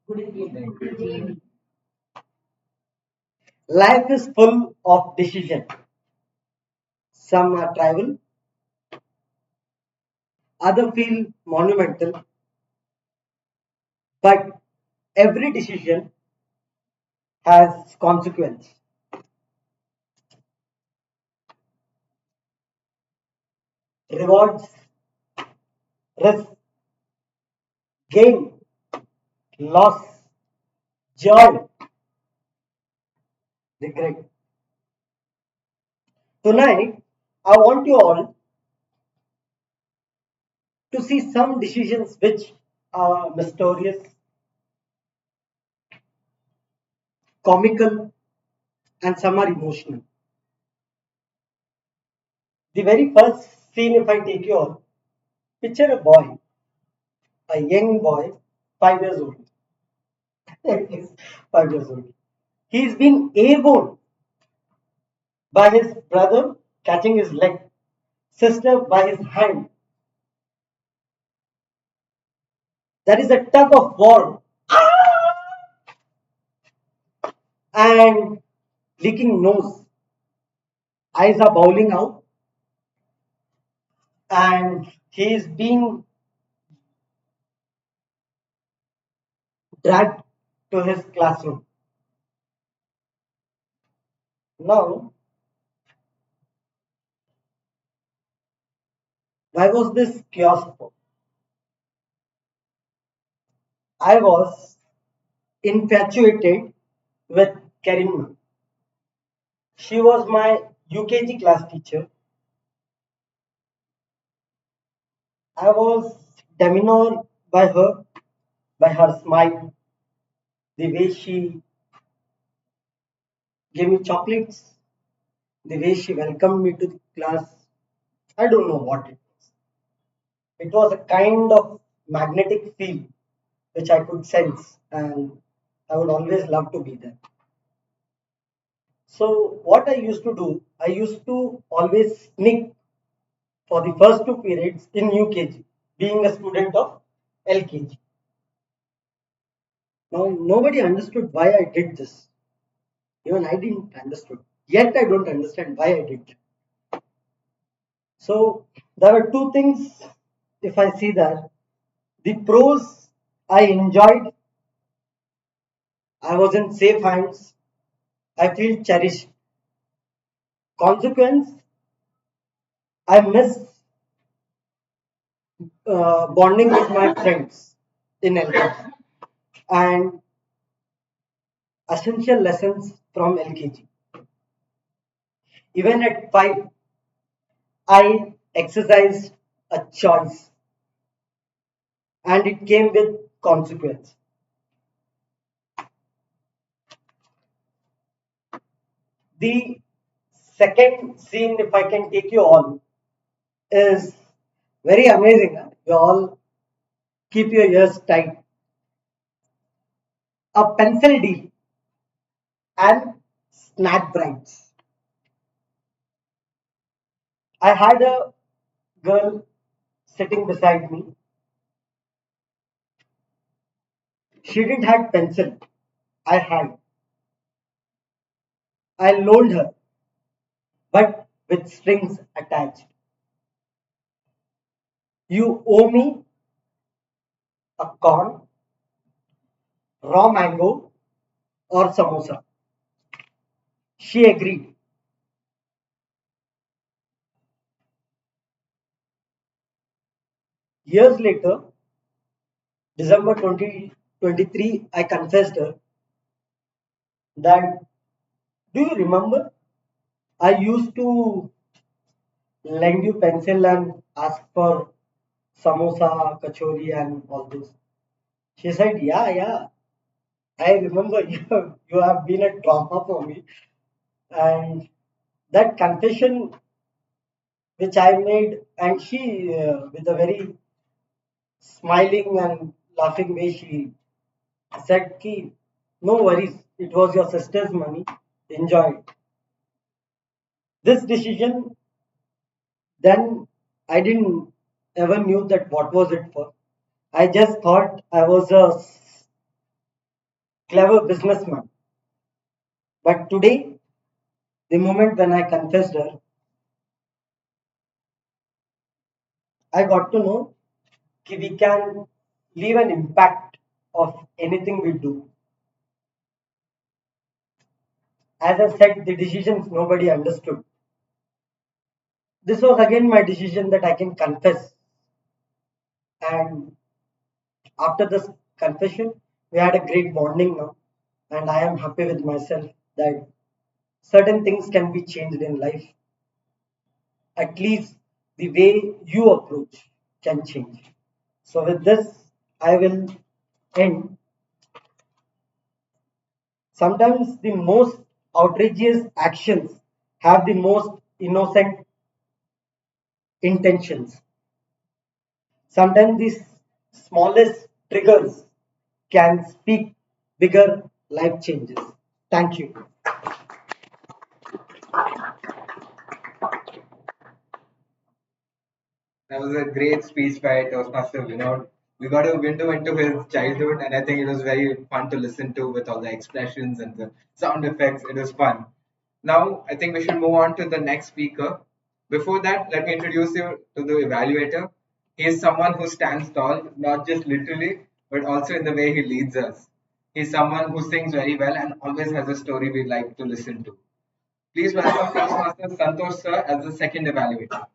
Good evening. Life is full of decisions. Some are trivial, others feel monumental, but every decision has consequence. Rewards, risk, gain, loss, joy, regret. Tonight, I want you all to see some decisions which are mysterious, comical, and some are emotional. The very first scene, if I take you all, picture a boy, a young boy, 5 years old. 5 years old. He's been airborne by his brother catching his leg, sister by his hand. There is a tug of war and leaking nose. Eyes are bowling out, and he is being dragged to his classroom. Now, why was this chaos for? I was infatuated with Karim. She was my UKG class teacher. I was demeanored by her smile, the way she gave me chocolates, the way she welcomed me to the class. I don't know what it was. It was a kind of magnetic feel which I could sense, and I would always love to be there. So what I used to do, I used to always sneak for the first two periods in UKG, being a student of LKG. Now nobody understood why I did this. Even I didn't understood. Yet I don't understand why I did that. So there were two things. If I see that the pros I enjoyed, I was in safe hands. I feel cherished. Consequence, I miss bonding with my friends in LKG and essential lessons from LKG. Even at 5, I exercised a choice and it came with consequence. The second scene, if I can take you all, is very amazing. Huh? You all keep your ears tight. A pencil deal and snack brides. I had a girl sitting beside me. She didn't have pencil. I had. I loaned her, but with strings attached. You owe me a corn, raw mango, or samosa. She agreed. Years later, December 2023, I confessed her that, do you remember? I used to lend you pencil and ask for samosa, kachori, and all this. She said, yeah, yeah, I remember you have been a trauma for me. And that confession which I made, and she, with a very smiling and laughing way, she said, Ki, no worries, it was your sister's money, enjoy it. This decision, then I didn't ever knew that what was it for. I just thought I was a clever businessman. But today, the moment when I confessed her, I got to know that we can leave an impact of anything we do. As I said, the decisions nobody understood. This was again my decision that I can confess. And after this confession, we had a great bonding now. And I am happy with myself that certain things can be changed in life. At least the way you approach can change. So, with this, I will end. Sometimes the most outrageous actions have the most innocent intentions. Sometimes the smallest triggers can speak bigger life changes. Thank you. That was a great speech by Toastmaster Vinod. We got a window into his childhood, and I think it was very fun to listen to with all the expressions and the sound effects. It was fun. Now, I think we should move on to the next speaker. Before that, let me introduce you to the evaluator. He is someone who stands tall, not just literally, but also in the way he leads us. He's someone who sings very well and always has a story we like to listen to. Please welcome Toastmaster Santosh sir as the second evaluator.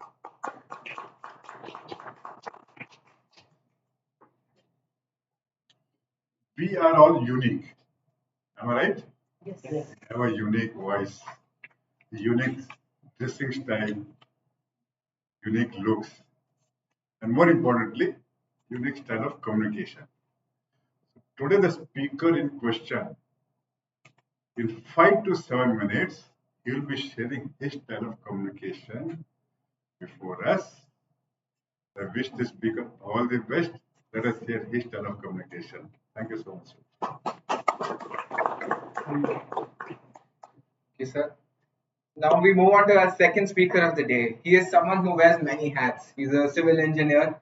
We are all unique. Am I right? Yes. We have a unique voice, unique dressing style, unique looks, and more importantly, unique style of communication. Today, the speaker in question, in 5 to 7 minutes, he will be sharing his style of communication before us. I wish the speaker all the best. Let us hear his style of communication. Thank you so much. Yes, sir. Now we move on to our second speaker of the day. He is someone who wears many hats. He's a civil engineer,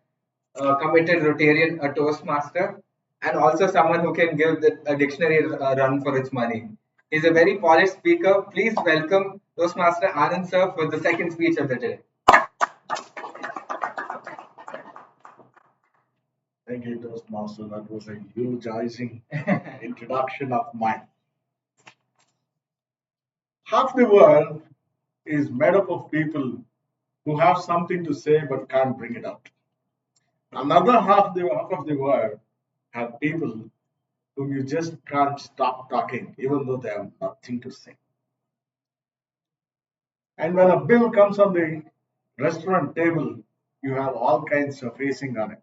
a committed Rotarian, a Toastmaster, and also someone who can give a dictionary a run for its money. He's a very polished speaker. Please welcome Toastmaster Anand sir for the second speech of the day. Thank you, Toastmaster. That was a eulogizing introduction of mine. Half the world is made up of people who have something to say but can't bring it out. Another half of the world have people whom you just can't stop talking, even though they have nothing to say. And when a bill comes on the restaurant table, you have all kinds of facing on it.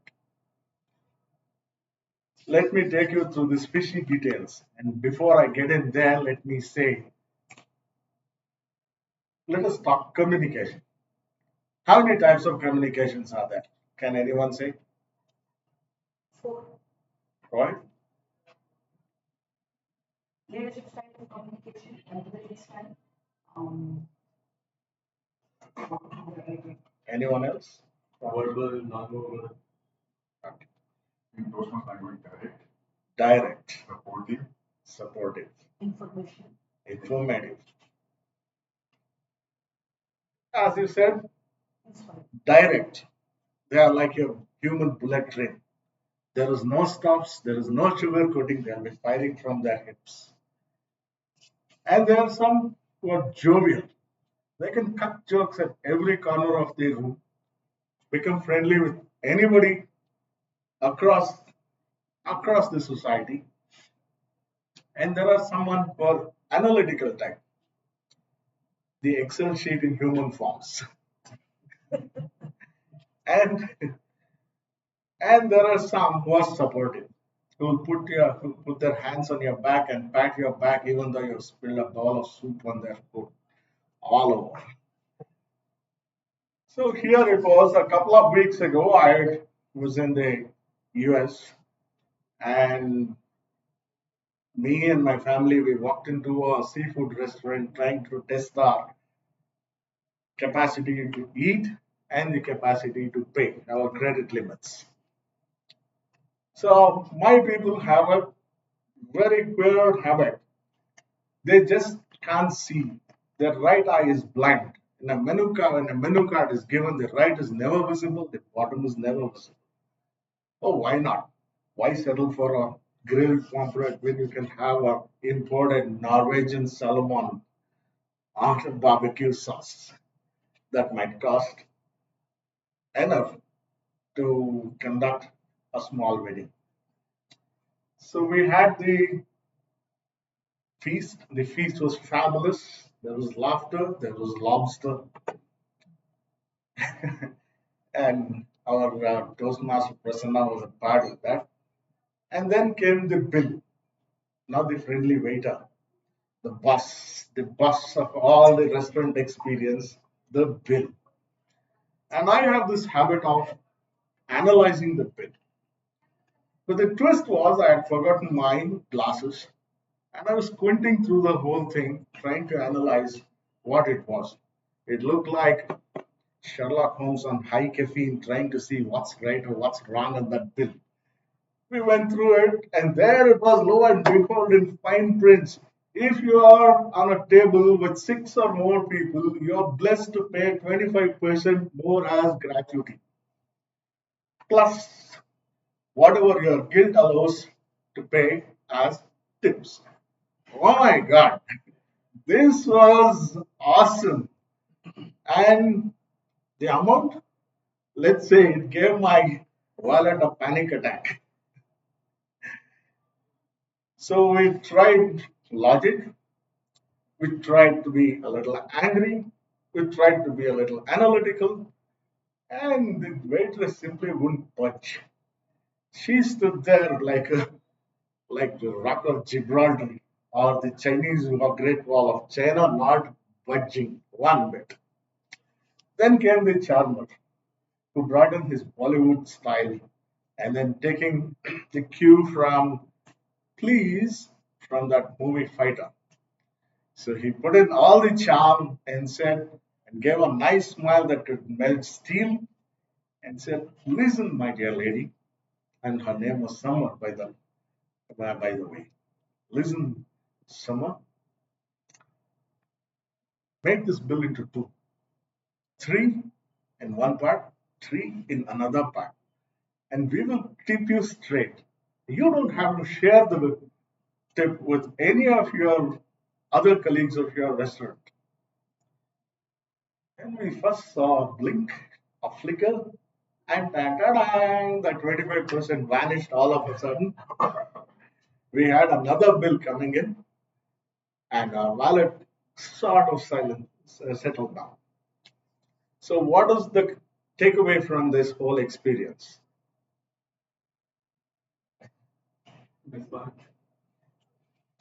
Let me take you through these fishy details. And before I get in there, let me say, let us talk communication. How many types of communications are there? Can anyone say? 4. Right? Leadership style of communication, empathy style. Um, Anyone else? Verbal, non-verbal. Okay. In Toastmasters language, direct, Direct, supportive, information. informative. As you said, Inspiring. direct. They are like your human bullet train. There is no stops, there is no sugar coating, they'll be firing from their hips. And there are some who are jovial. They can cut jokes at every corner of their room, become friendly with anybody across the society. And there are someone who are analytical type, the Excel sheet in human forms. And and there are some who are supportive, who put their hands on your back and pat your back even though you've spilled a bowl of soup on their foot all over. So here it was a couple of weeks ago. I was in the US, and me and my family, we walked into a seafood restaurant trying to test our capacity to eat and the capacity to pay, our credit limits. So my people have a very weird habit. They just can't see. Their right eye is blind. In a menu card, when a menu card is given, the right is never visible, the bottom is never visible. Oh, why not? Why settle for a grilled pomfret when you can have a imported Norwegian salmon after barbecue sauce that might cost enough to conduct a small wedding? So we had the feast. The feast was fabulous. There was laughter, there was lobster, and our Toastmaster Prasanna was a part of that. And then came the bill, not the friendly waiter, the boss of all the restaurant experience, the bill. And I have this habit of analyzing the bill. But the twist was I had forgotten my glasses and I was squinting through the whole thing, trying to analyze what it was. It looked like Sherlock Holmes on high caffeine, trying to see what's right or what's wrong on that bill. We went through it, and there it was, lo and behold, in fine print. If you are on a table with 6 or more people, you are blessed to pay 25% more as gratuity, plus whatever your guild allows to pay as tips. Oh my God, this was awesome. And the amount, let's say, it gave my wallet a panic attack. So we tried logic, we tried to be a little angry, we tried to be a little analytical, and the waitress simply wouldn't budge. She stood there like the Rock of Gibraltar or the Chinese Great Wall of China, not budging one bit. Then came the charmer, who brought in his Bollywood style and then taking the cue from please from that movie Fighter. So he put in all the charm and said, and gave a nice smile that could melt steel and said, "Listen, my dear lady," and her name was Summer, by the way. "Listen, Summer, make this bill into two, three in one part, three in another part, and we will keep you straight. You don't have to share the tip with any of your other colleagues of your restaurant." And we first saw a blink, a flicker, and the 25% vanished all of a sudden. We had another bill coming in, and our wallet sort of settled down. So, what is the takeaway from this whole experience?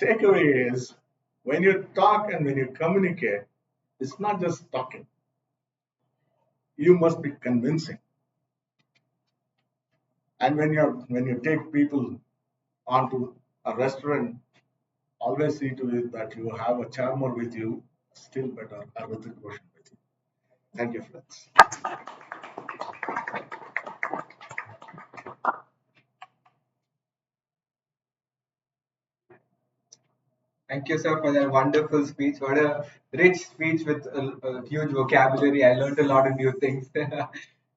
Takeaway is when you talk and when you communicate, it's not just talking. You must be convincing. And when you take people onto a restaurant, always see to it that you have a charmer with you, still better, a Hrithik Roshan with you. Thank you, friends. Thank you, sir, for that wonderful speech. What a rich speech with a huge vocabulary. I learned a lot of new things,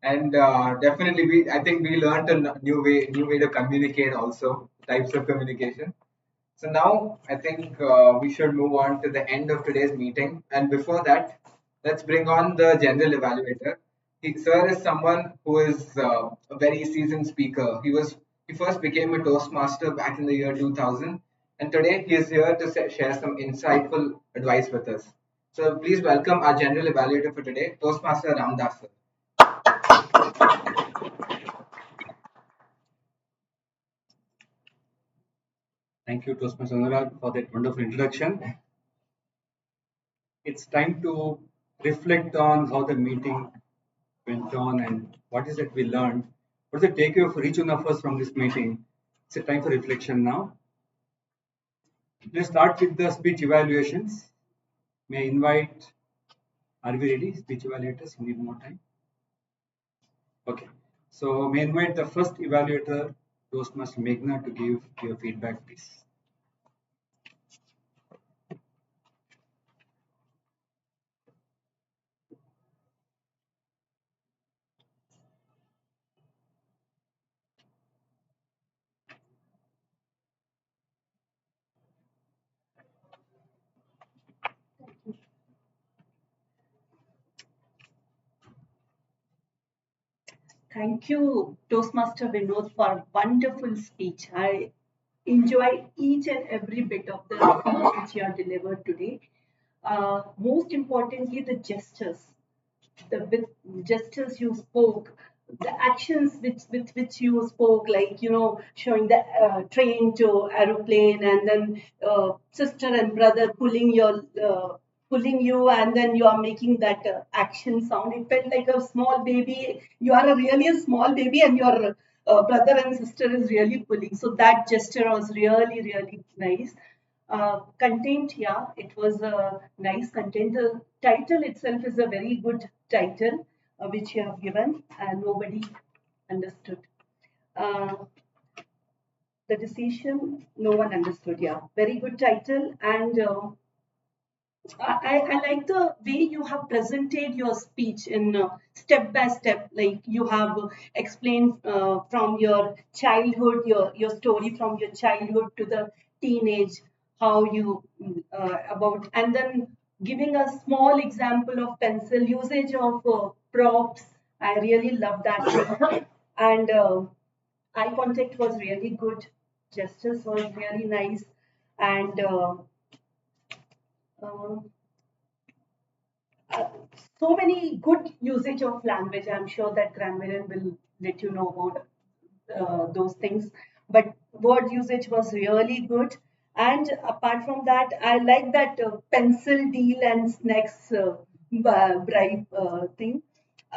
and definitely, I think we learned a new way to communicate. Also, types of communication. So now I think we should move on to the end of today's meeting. And before that, let's bring on the general evaluator. Sir is someone who is a very seasoned speaker. He first became a Toastmaster back in the year 2000, and today he is here to share some insightful advice with us. So please welcome our general evaluator for today, Toastmaster Ramdas sir. Thank you, Toastmaster Anurag, for that wonderful introduction. It's time to reflect on how the meeting went on and what is it we learned. What is the takeaway for each one of us from this meeting? It's a time for reflection now. Let's start with the speech evaluations. May I invite, are we ready? Speech evaluators, we need more time. Okay. So may I invite the first evaluator, Toastmaster Meghna, to give your feedback, please. Thank you, Toastmaster Vinod, for a wonderful speech. I enjoyed each and every bit of the speech which you have delivered today. Most importantly, the gestures, gestures you spoke, the actions with which you spoke, like showing the train to aeroplane, and then sister and brother pulling you, and then you are making that action sound. It felt like a small baby. You are really a small baby, and your brother and sister is really pulling. So that gesture was really, really nice. Content, yeah, it was a nice content. The title itself is a very good title, which you have given, and nobody understood. Uh, the decision, no one understood. Yeah, very good title, and I like the way you have presented your speech in step by step. Like you have explained from your childhood, your story from your childhood to the teenage, how you about, and then giving a small example of pencil usage of props. I really love that, and eye contact was really good. Gestures was really nice, and. Uh, uh, so many good usage of language. I'm sure that Grandmarin will let you know about those things. But word usage was really good. And apart from that, I like that pencil deal and snacks bribe thing.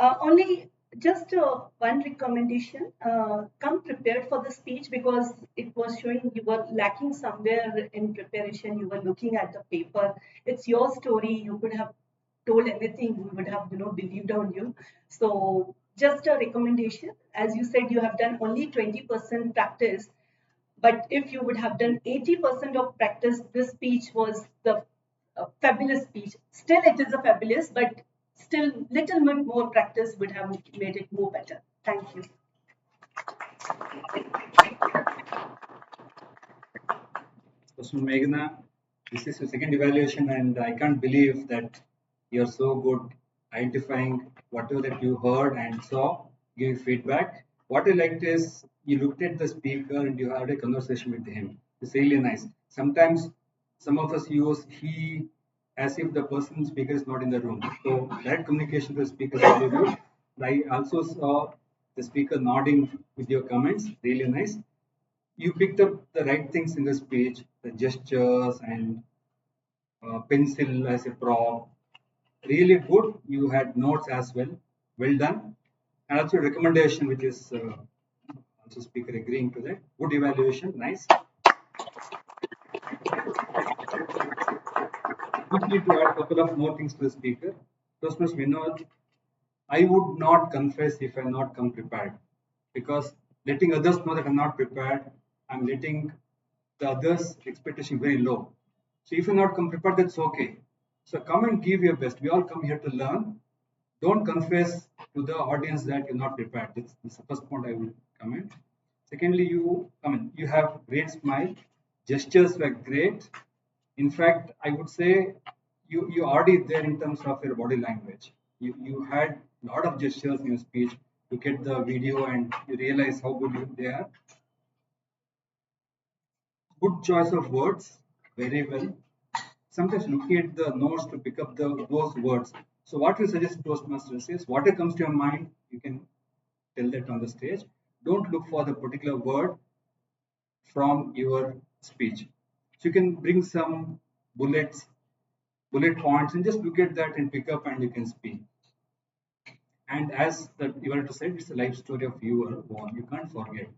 Only Just one recommendation, come prepared for the speech because it was showing you were lacking somewhere in preparation. You were looking at the paper. It's your story. You could have told anything. We would have, believed on you. So just a recommendation. As you said, you have done only 20% practice. But if you would have done 80% of practice, this speech was the fabulous speech. Still, it is a fabulous, but still, little bit more practice would have made it more better. Thank you. So Meghna, this is your second evaluation, and I can't believe that you're so good identifying whatever that you heard and saw, giving feedback. What I liked is you looked at the speaker and you had a conversation with him. It's really nice. Sometimes some of us use he as if the person speaker is not in the room. So that communication to the speaker is really good. I also saw the speaker nodding with your comments, really nice. You picked up the right things in the speech, the gestures and pencil as a prop. Really good. You had notes as well. Well done. And also recommendation, which is also speaker agreeing to that. Good evaluation. Nice. Quickly to add a couple of more things to the speaker. Toastmasters Vinod, I would not confess if I'm not come prepared, because letting others know that I'm not prepared, I'm letting the others' expectation very low. So if you're not come prepared, that's okay. So come and give your best. We all come here to learn. Don't confess to the audience that you're not prepared. That's the first point I will comment. Secondly, you have great smile. Gestures were great. In fact, I would say you already there in terms of your body language. You had a lot of gestures in your speech. Look at the video and you realize how good they are. Good choice of words, very well. Sometimes looking at the notes to pick up those words. So what we suggest Toastmasters is whatever comes to your mind, you can tell that on the stage. Don't look for the particular word from your speech. So you can bring some bullet points and just look at that and pick up and you can speak. And as the evaluator said, it's a life story of your own. You can't forget.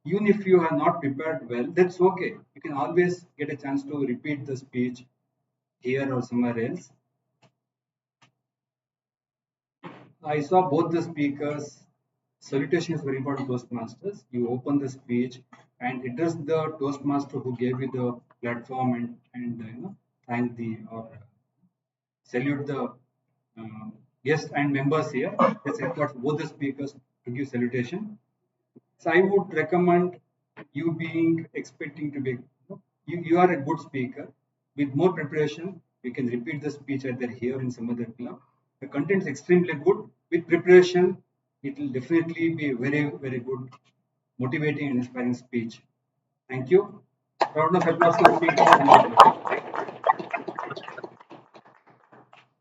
Even if you are not prepared well, that's okay. You can always get a chance to repeat the speech here or somewhere else. I saw both the speakers. Salutation is very important, Toastmasters. You open the speech and address the Toastmaster who gave you the platform and thank the or salute the guests and members here. That's important. Both the speakers to give salutation. So I would recommend you being expecting to be. You are a good speaker. With more preparation, you can repeat the speech either here in some other club. The content is extremely good. With preparation, it will definitely be very good, motivating and inspiring speech. Thank you. Round of applause to the speaker.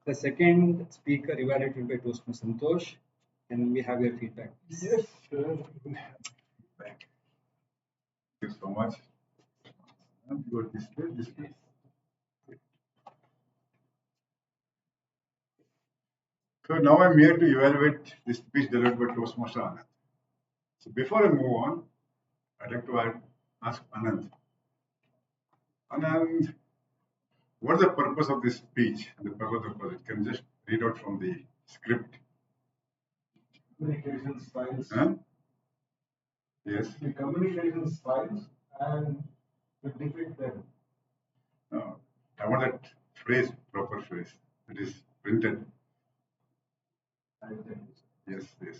The second speaker evaluated by Toastmaster Santosh, and we have your feedback. Yes, sure. Thank you so much. Your display. So now I'm here to evaluate the speech delivered by Toastmaster Anand. So before I move on, I'd like to ask Anand. Anand, what is the purpose of this speech and the purpose of the project? Can you just read out from the script? Communication styles. Huh? Yes. The communication styles and we depict them. No, I want that phrase, proper phrase. It is printed. Yes, yes.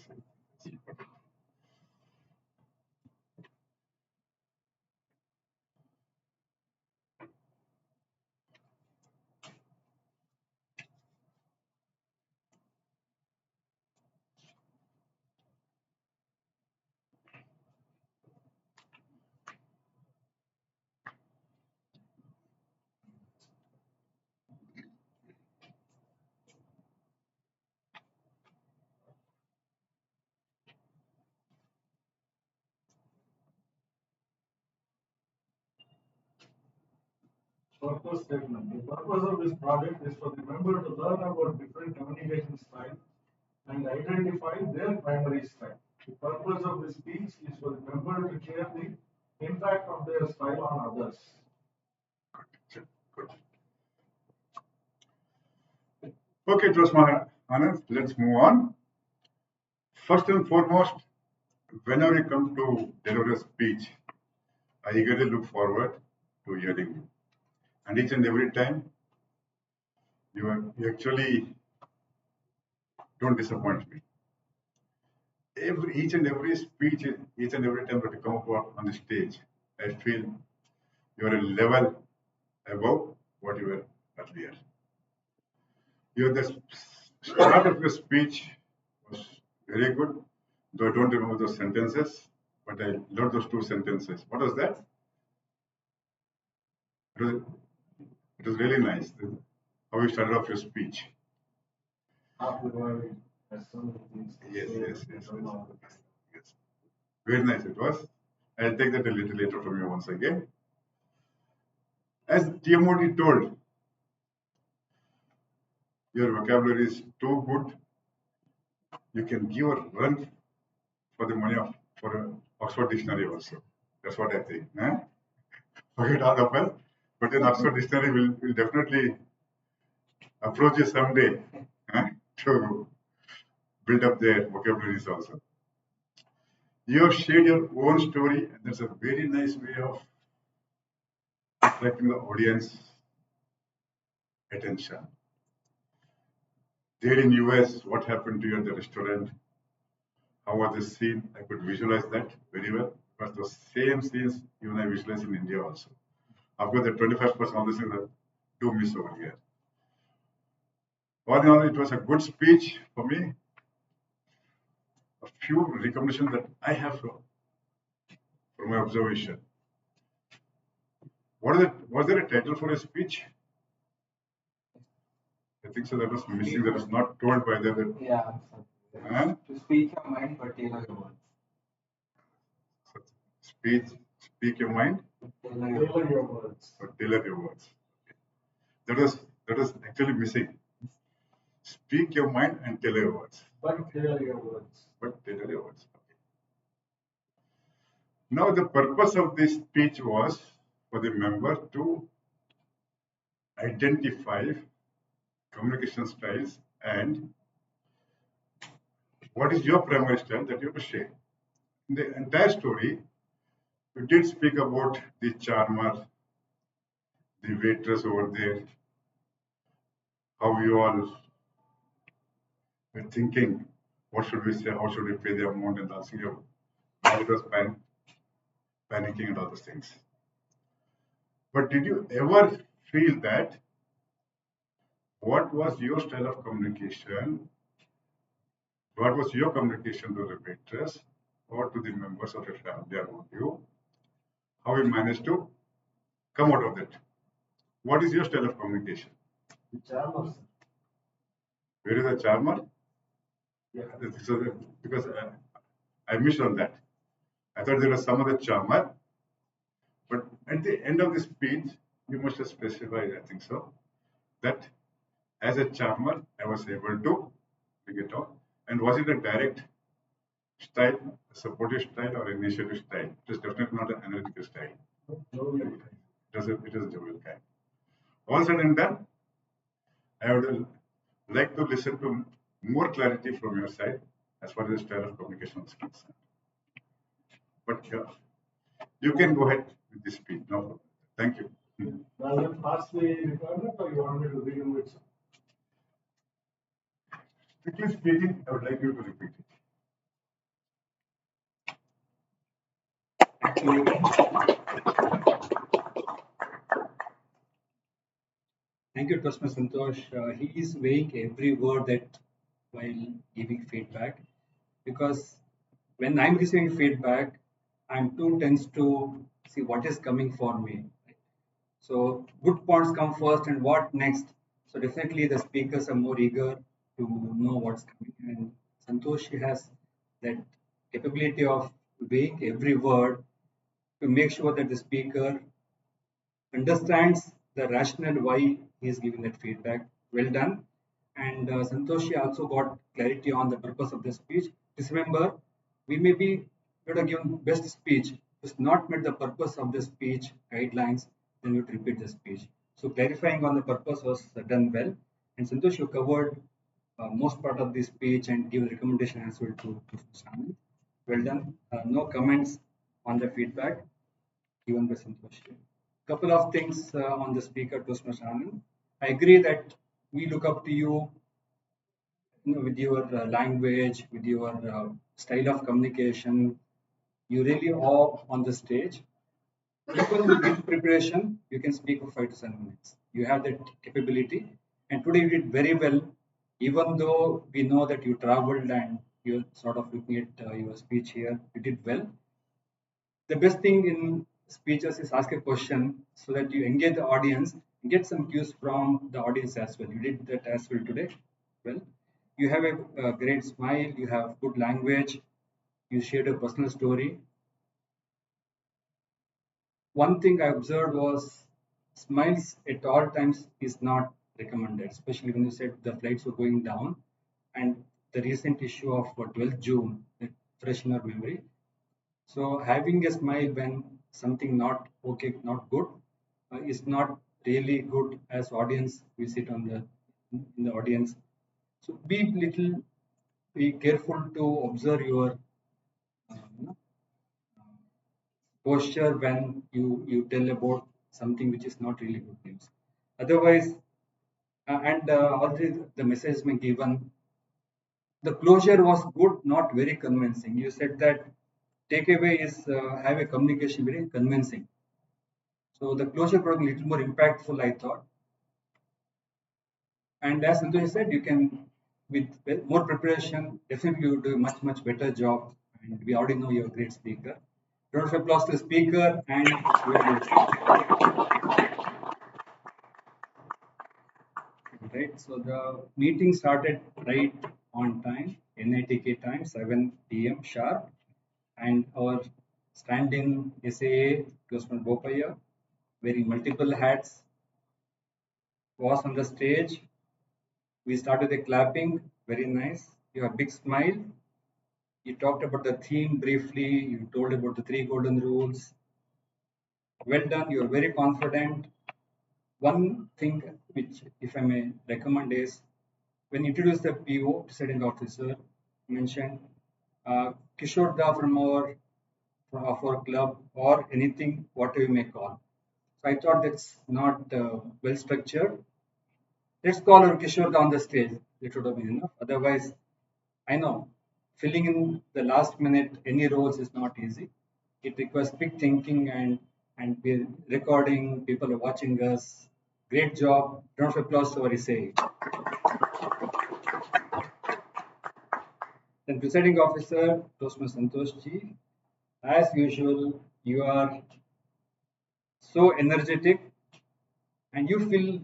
Purpose statement. The purpose of this project is for the member to learn about different communication styles and identify their primary style. The purpose of this speech is for the member to share the impact of their style on others. Good. Okay, Anand, let's move on. First and foremost, whenever you come to deliver a speech, I eagerly look forward to hearing you. And each and every time, you actually don't disappoint me. Each and every speech, each and every time that you come up on the stage, I feel you're a level above what you were earlier. The start of your speech was very good, though I don't remember those sentences, but I loved those two sentences. What was that? It was really nice how you started off your speech. After world has so many things to Yes, say, yes, yes, don't know. yes. Very nice it was. I'll take that a little later from you once again. As TMOD told, your vocabulary is too good. You can give a run for the money of for an Oxford dictionary also. That's what I think. Forget all of us, but an Oxford dictionary will definitely approach you someday to build up their vocabularies also. You have shared your own story, and that's a very nice way of attracting the audience attention. There in US, what happened to you at the restaurant? How was the scene? I could visualize that very well because those same scenes even I visualize in India also. Of course, the 25% of the things I do miss over here. All in all, it was a good speech for me. A few recommendations that I have from my observation. Was there a title for a speech? I think so. That was missing. That was not told by the other. Yeah. To speak your mind, but tailor your words. Speak your mind. Tailor your words. Or tailor your words. Okay. That was actually missing. Speak your mind and tailor your words. But tailor your words. But tailor your words. Okay. Now the purpose of this speech was for the member to identify communication styles and what is your primary style that you have to share. In the entire story, you did speak about the charmer, the waitress over there, how you all were thinking, what should we say, how should we pay the amount, and asking you why it was panicking and all those things. But did you ever feel that what was your style of communication? What was your communication to the waitress or to the members of your family around you? How you managed to come out of that? What is your style of communication? The charmer. Where is the charmer? Yeah. Because I missed on that. I thought there was some other charmer, but at the end of the speech, you must have specified, I think so, that as a charmer, I was able to bring it out. And was it a direct style, a supportive style, or initiative style? It is definitely not an analytical style. It is a jovial kind. All said and done, I would like to listen to more clarity from your side as far as the style of communication is concerned. But you can go ahead with this speech. No problem. Thank you. Now you pass the requirement or you want me to read it? Strictly speaking, I would like you to repeat it. Thank you, Trustman Santosh. He is weighing every word that while giving feedback, because when I'm receiving feedback, I'm too tense to see what is coming for me. So good points come first, and what next? So definitely the speakers are more eager to know what's coming, and Santosh has that capability of weighing every word to make sure that the speaker understands the rationale why he is giving that feedback. Well done. And Santoshi also got clarity on the purpose of the speech. Just remember, we may be would have given best speech. If it's not met the purpose of the speech guidelines, then you would repeat the speech. So clarifying on the purpose was done well. And Santosh, you covered most part of the speech and give recommendation as well to Mr. Anand. Well done. No comments on the feedback given by Santosh. Couple of things on the speaker to Mr. Anand. I agree that we look up to you, with your language, with your style of communication. You really are on the stage. Even with preparation, you can speak for 5 to 7 minutes. You have that capability. And today you did very well, even though we know that you traveled and you're sort of looking at your speech here. You did well. The best thing in speeches is ask a question so that you engage the audience, get some cues from the audience as well. You did that as well today. Well, you have a great smile, you have good language, you shared a personal story. One thing I observed was smiles at all times is not recommended, especially when you said the flights were going down and the recent issue of 12th June, fresh in our memory. So having a smile when something not okay, not good, is not really good as audience. We sit on the in the audience. So be careful to observe your posture when you tell about something which is not really good news. Otherwise, and already the message has been given. The closure was good, not very convincing. You said that takeaway is have a communication very convincing. So the closure probably a little more impactful, I thought. And as Santosh said, you can, with more preparation, definitely you do a much better job. And we already know you're a great speaker. Round of applause to the speaker and right. So the meeting started right on time, NITK time, 7 p.m. sharp, and our stand-in SAA, Closman Bopaya, wearing multiple hats, was on the stage. We started the clapping, very nice. You have a big smile. You talked about the theme briefly. You told about the 3 golden rules. Well done. You are very confident. One thing which, if I may recommend, is when you introduce the PO, presiding officer, mentioned Kishore Da from our club or anything, whatever you may call. So I thought that's not well structured. Let's call her Kishore on the stage. It would have been enough. Otherwise, I know filling in the last minute any roles is not easy. It requires quick thinking and we're recording. People are watching us. Great job. Round of applause to our essay. Then presiding officer, Toastmaster Santosh ji. As usual, you are so energetic and you fill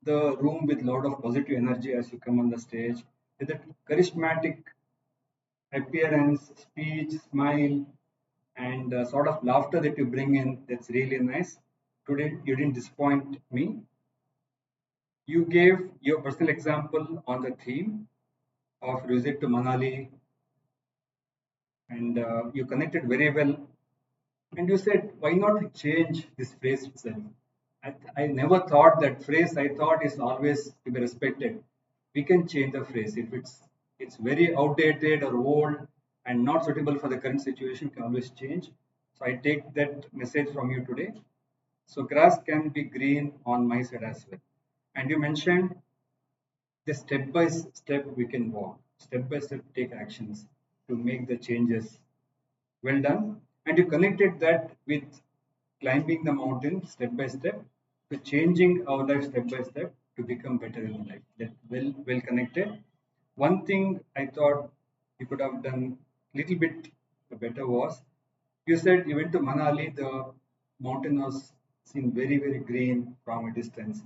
the room with a lot of positive energy as you come on the stage with that charismatic appearance, speech, smile, and sort of laughter that you bring in. That's really nice. Today, you didn't disappoint me. You gave your personal example on the theme of visit to Manali, and you connected very well. And you said, why not change this phrase itself? I never thought that phrase. I thought is always to be respected. We can change the phrase if it's very outdated or old and not suitable for the current situation. Can always change. So I take that message from you today. So grass can be green on my side as well. And you mentioned the step by step we can walk, step by step take actions to make the changes. Well done. And you connected that with climbing the mountain step by step to changing our life step by step to become better in life. That well connected. One thing I thought you could have done little bit better was you said you went to Manali, the mountain was seen very green from a distance.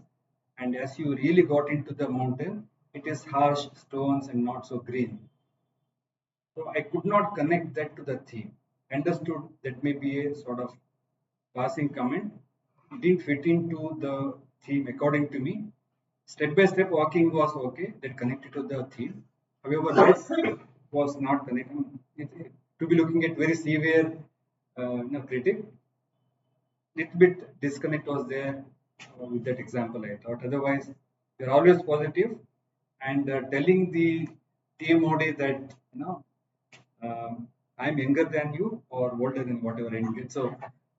And as you really got into the mountain, it is harsh stones and not so green. So I could not connect that to the theme. Understood that may be a sort of passing comment. It didn't fit into the theme according to me. Step-by-step walking was okay, that connected to the theme. However, rest was not connected. To be looking at very severe critic, little bit disconnect was there with that example I thought. Otherwise, you're always positive and telling the TMOD that I'm younger than you or older than whatever. And so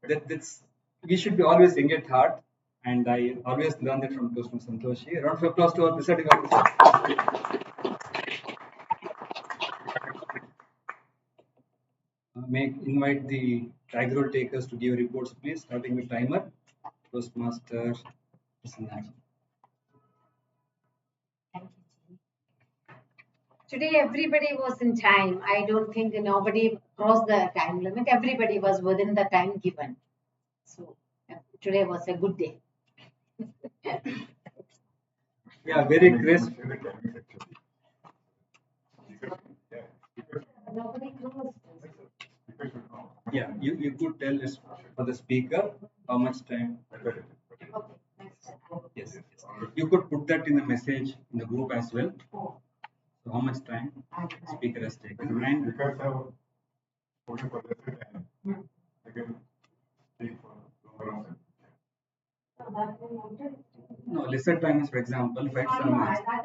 that's we should be always young at heart. And I always learn that from Toastmaster Santoshi. A round of applause to our presiding officer. May invite the tag roll takers to give reports, please, starting with timer. Toastmaster Prasanna. Today everybody was in time. I don't think nobody crossed the time limit. Everybody was within the time given. So today was a good day. Yeah, very crisp. Nobody crossed. Yeah, you could tell us for the speaker how much time. Okay, next time. Yes. You could put that in the message in the group as well. So how much time speaker has taken. And Because of voting for this and I can speak for longer on no, lesser time is, for example, if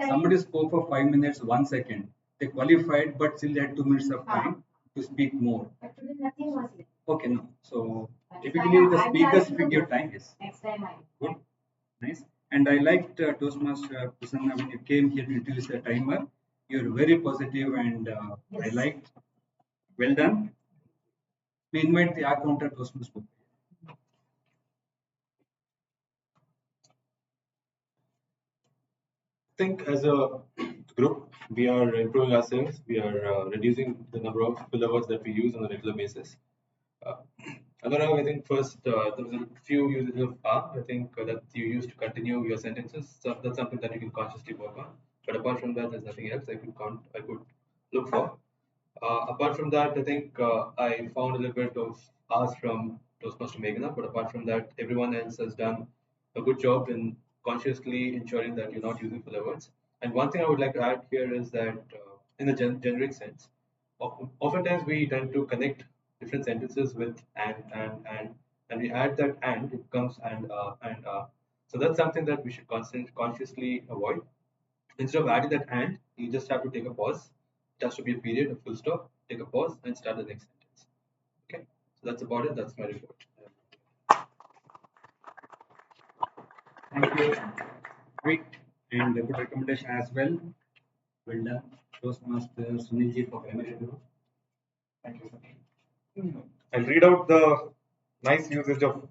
somebody spoke for 5 minutes, 1 second, they qualified, but still they had 2 minutes of time to speak more. But today nothing was late. Okay, no. So typically the speakers will give time. Yes. Next time I. Good. Nice. And I liked Toastmaster Prasanna when you came here to introduce the timer. You're very positive and I liked. Well done. We invite the counter Toastmaster. I think as a group, we are improving ourselves. We are reducing the number of filler words that we use on a regular basis. Anurag, I think first there was a few uses of R. I think that you use to continue your sentences. So that's something that you can consciously work on. But apart from that, there's nothing else I could look for. Apart from that, I think I found a little bit of R's from Toastmaster Meghana. But apart from that, everyone else has done a good job in consciously ensuring that you're not using filler words. And one thing I would like to add here is that in the generic sense, oftentimes we tend to connect different sentences with and we add that and it becomes and so that's something that we should consciously avoid. Instead of adding that and, you just have to take a pause. It has to be a period, a full stop, take a pause and start the next sentence. Okay, so that's about it. That's my report. Thank you. Quick and good recommendation as well. Well done. Toastmaster Sunilji for grammar. Thank you, sir. I'll read out the nice usage of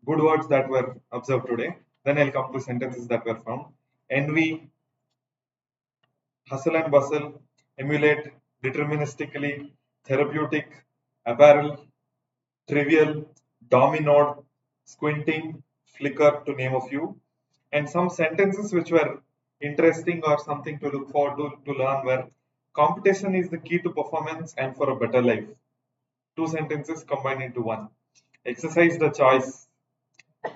good words that were observed today. Then I'll come to sentences that were found. Envy, hustle and bustle, emulate, deterministically, therapeutic, apparel, trivial, dominoed, squinting, flicker, to name a few. And some sentences which were interesting or something to look forward to learn were competition is the key to performance and for a better life. Two sentences combined into one. Exercise the choice.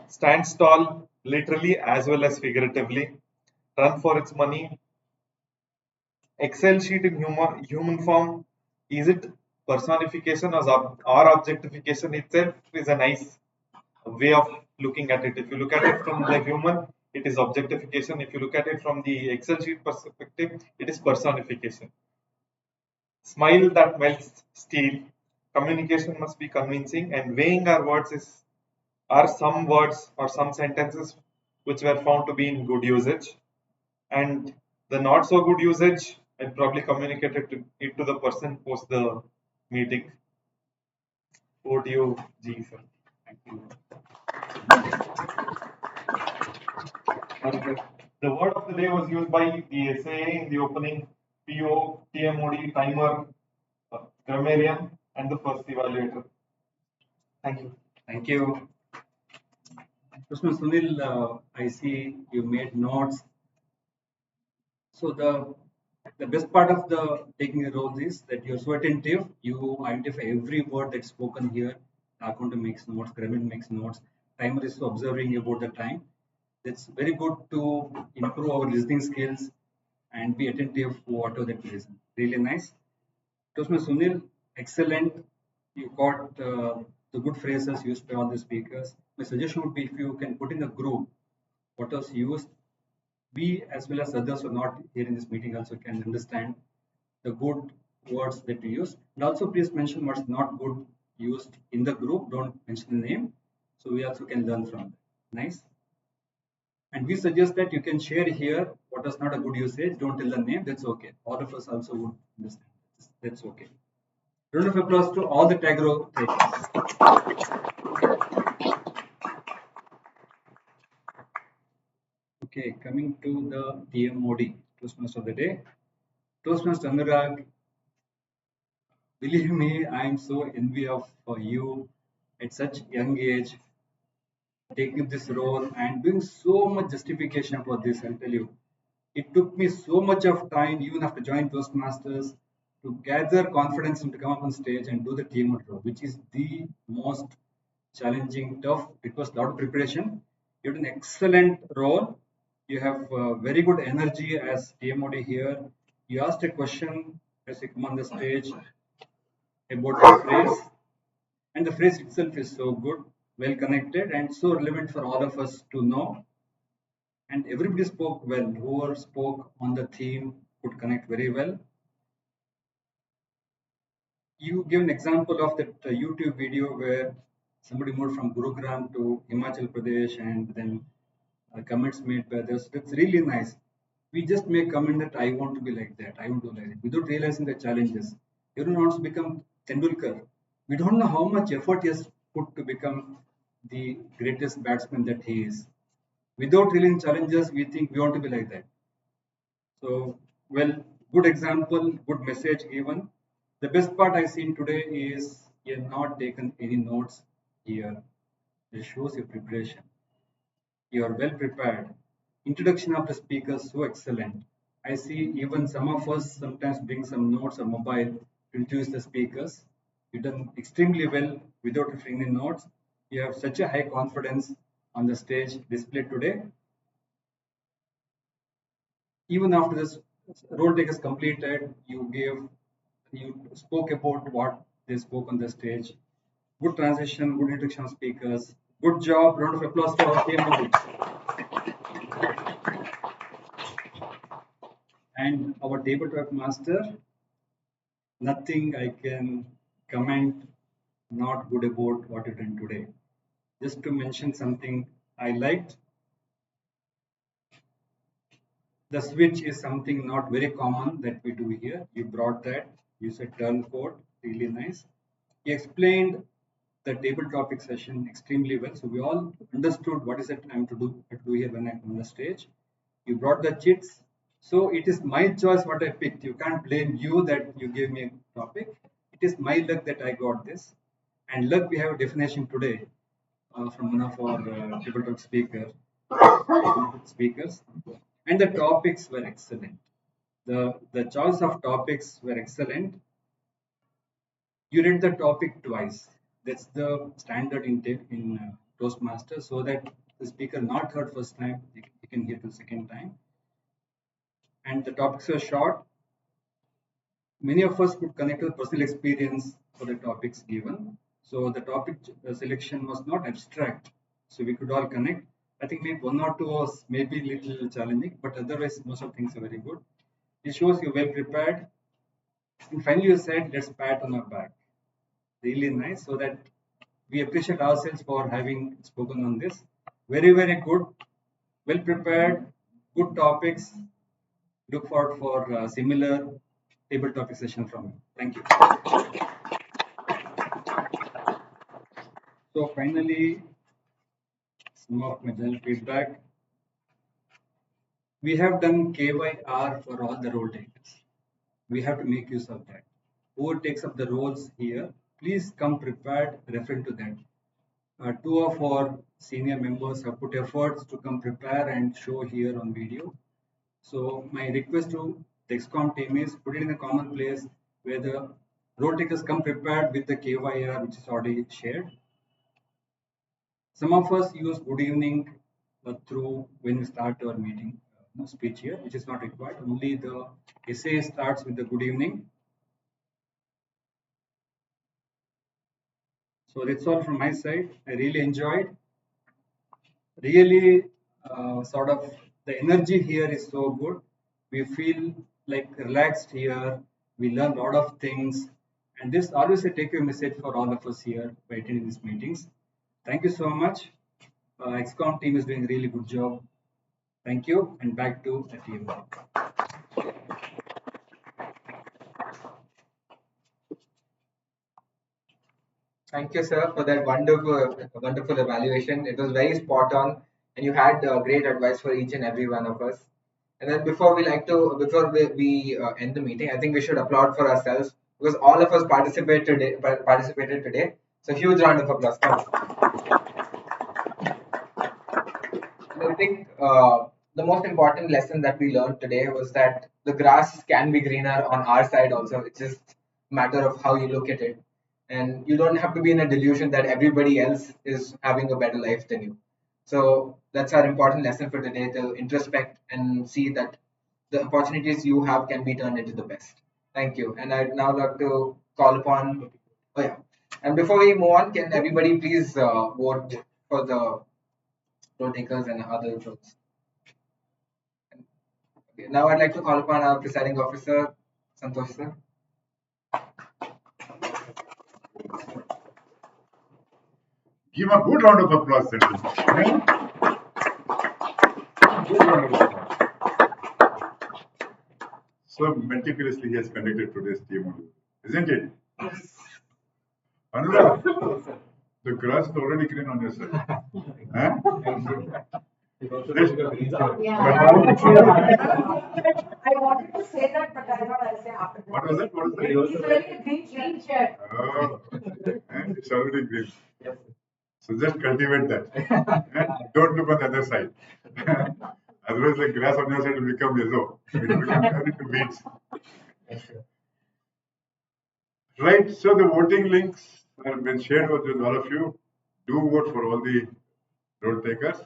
Stands tall, literally as well as figuratively. Run for its money. Excel sheet in human form. Is it personification or objectification itself? Is a nice way of looking at it. If you look at it from the human, it is objectification. If you look at it from the Excel sheet perspective, it is personification. Smile that melts steel. Communication must be convincing, and weighing our words are some words or some sentences which were found to be in good usage. And the not so good usage, I probably communicated it to the person post the meeting. Over to you, G. Sir. Thank you. The word of the day was used by the SAA in the opening, PO, TMOD, timer, grammarian, and the first evaluator. Thank you. Thank you. Sunil, I see you made notes. So the best part of the taking the roles is that you're so attentive. You identify every word that's spoken here. The accountant makes notes, grammar makes notes. Timer is observing about the time. That's very good to improve our listening skills and be attentive to whatever that we listen. Really nice. Toastmaster Sunil, excellent. You got the good phrases used by all the speakers. My suggestion would be if you can put in a group what was used, we as well as others who are not here in this meeting also can understand the good words that we use. And also please mention what's not good used in the group. Don't mention the name. So we also can learn from that. Nice. And we suggest that you can share here what is not a good usage. Don't tell the name. That's okay. All of us also would understand. That's okay. Round of applause to all the tag row takers. Okay, coming to the TMOD, Toastmaster of the day. Toastmaster Anurag, believe me, I am so envy of you at such young age, taking this role and doing so much justification for this. I'll tell you, it took me so much of time, even after joining Toastmasters, to gather confidence and to come up on stage and do the TMOD role, which is the most challenging, tough. It was a lot of preparation. You had an excellent role. You have very good energy as TMOD here. You asked a question as you come on the stage about the phrase, and the phrase itself is so good, well connected, and so relevant for all of us to know. And everybody spoke well. Whoever spoke on the theme could connect very well. You give an example of that YouTube video where somebody moved from Gurugram to Himachal Pradesh and then comments made by others. That's really nice. We just make comment that I want to be like that, I want to be like that, without realizing the challenges. Everyone wants to become Tendulkar. We don't know how much effort he has put to become the greatest batsman that he is. Without realizing challenges, we think we want to be like that. So, well, good example, good message given. The best part I seen today is you have not taken any notes here. It shows your preparation. You are well prepared. Introduction of the speaker so excellent. I see even some of us sometimes bring some notes or mobile to introduce the speakers. You've done extremely well without referring the notes. You have such a high confidence on the stage displayed today. Even after this role take is completed, you spoke about what they spoke on the stage. Good transition, good introduction of speakers. Good job. Round of applause to our team. And our tabletop master, nothing I can comment not good about what you done today. Just to mention something I liked, the switch is something not very common that we do here. You brought that. You said turn code, really nice. You explained the table topic session extremely well. So we all understood what is it I'm to do here when I'm on the stage. You brought the chits. So it is my choice what I picked. You can't blame you that you gave me a topic. It is my luck that I got this. And luck we have a definition today from one of our table talk speakers. And the topics were excellent. The choice of topics were excellent. You read the topic twice. That's the standard in Toastmasters, so that the speaker not heard first time, he can hear the second time. And the topics were short. Many of us could connect with personal experience for the topics given. So the topic selection was not abstract. So we could all connect. I think maybe one or two was maybe a little challenging, but otherwise most of things are very good. It shows you're well prepared. And finally you said, let's pat on our back. Really nice, so that we appreciate ourselves for having spoken on this. Very, very good, well prepared, good topics. Look forward for similar table topic session from you. Thank you. So finally, some of my general feedback. We have done KYR for all the role takers. We have to make use of that. Whoever takes up the roles here, please come prepared, referring to that. Two of our senior members have put efforts to come prepare and show here on video. So my request to the XCOM team is put it in a common place where the role takers come prepared with the KYR which is already shared. Some of us use good evening through when we start our meeting speech here, which is not required. Only the essay starts with the good evening. So that's all from my side. I really enjoyed. Really, sort of the energy here is so good. We feel like relaxed here. We learn a lot of things, and this always a takeaway message for all of us here by attending these meetings. Thank you so much. XCOM team is doing a really good job. Thank you, and back to the team. Thank you, sir, for that wonderful evaluation. It was very spot on, and you had great advice for each and every one of us. And then before we end the meeting, I think we should applaud for ourselves because all of us participated today. So huge round of applause. And I think the most important lesson that we learned today was that the grass can be greener on our side also. It's just a matter of how you look at it. And you don't have to be in a delusion that everybody else is having a better life than you. So that's our important lesson for today, to introspect and see that the opportunities you have can be turned into the best. Thank you. And I'd now like to call upon, oh yeah. And before we move on, can everybody please vote for the road takers and other roads? Okay, now I'd like to call upon our presiding officer, Santosh sir. Give a good round of applause, gentlemen. Good round of applause. So meticulously he has conducted today's team, isn't it? Anurag, the grass is already green on your side. Huh? Yeah. I wanted to say that, but I thought I'll say after that. What was that? What was that? He's wearing a green shirt. Oh, and it's already green. So just cultivate that. And don't look on the other side. Otherwise, the grass on your side will become yellow. It will become turn into weeds. Right. So the voting links have been shared with all of you. Do vote for all the road takers.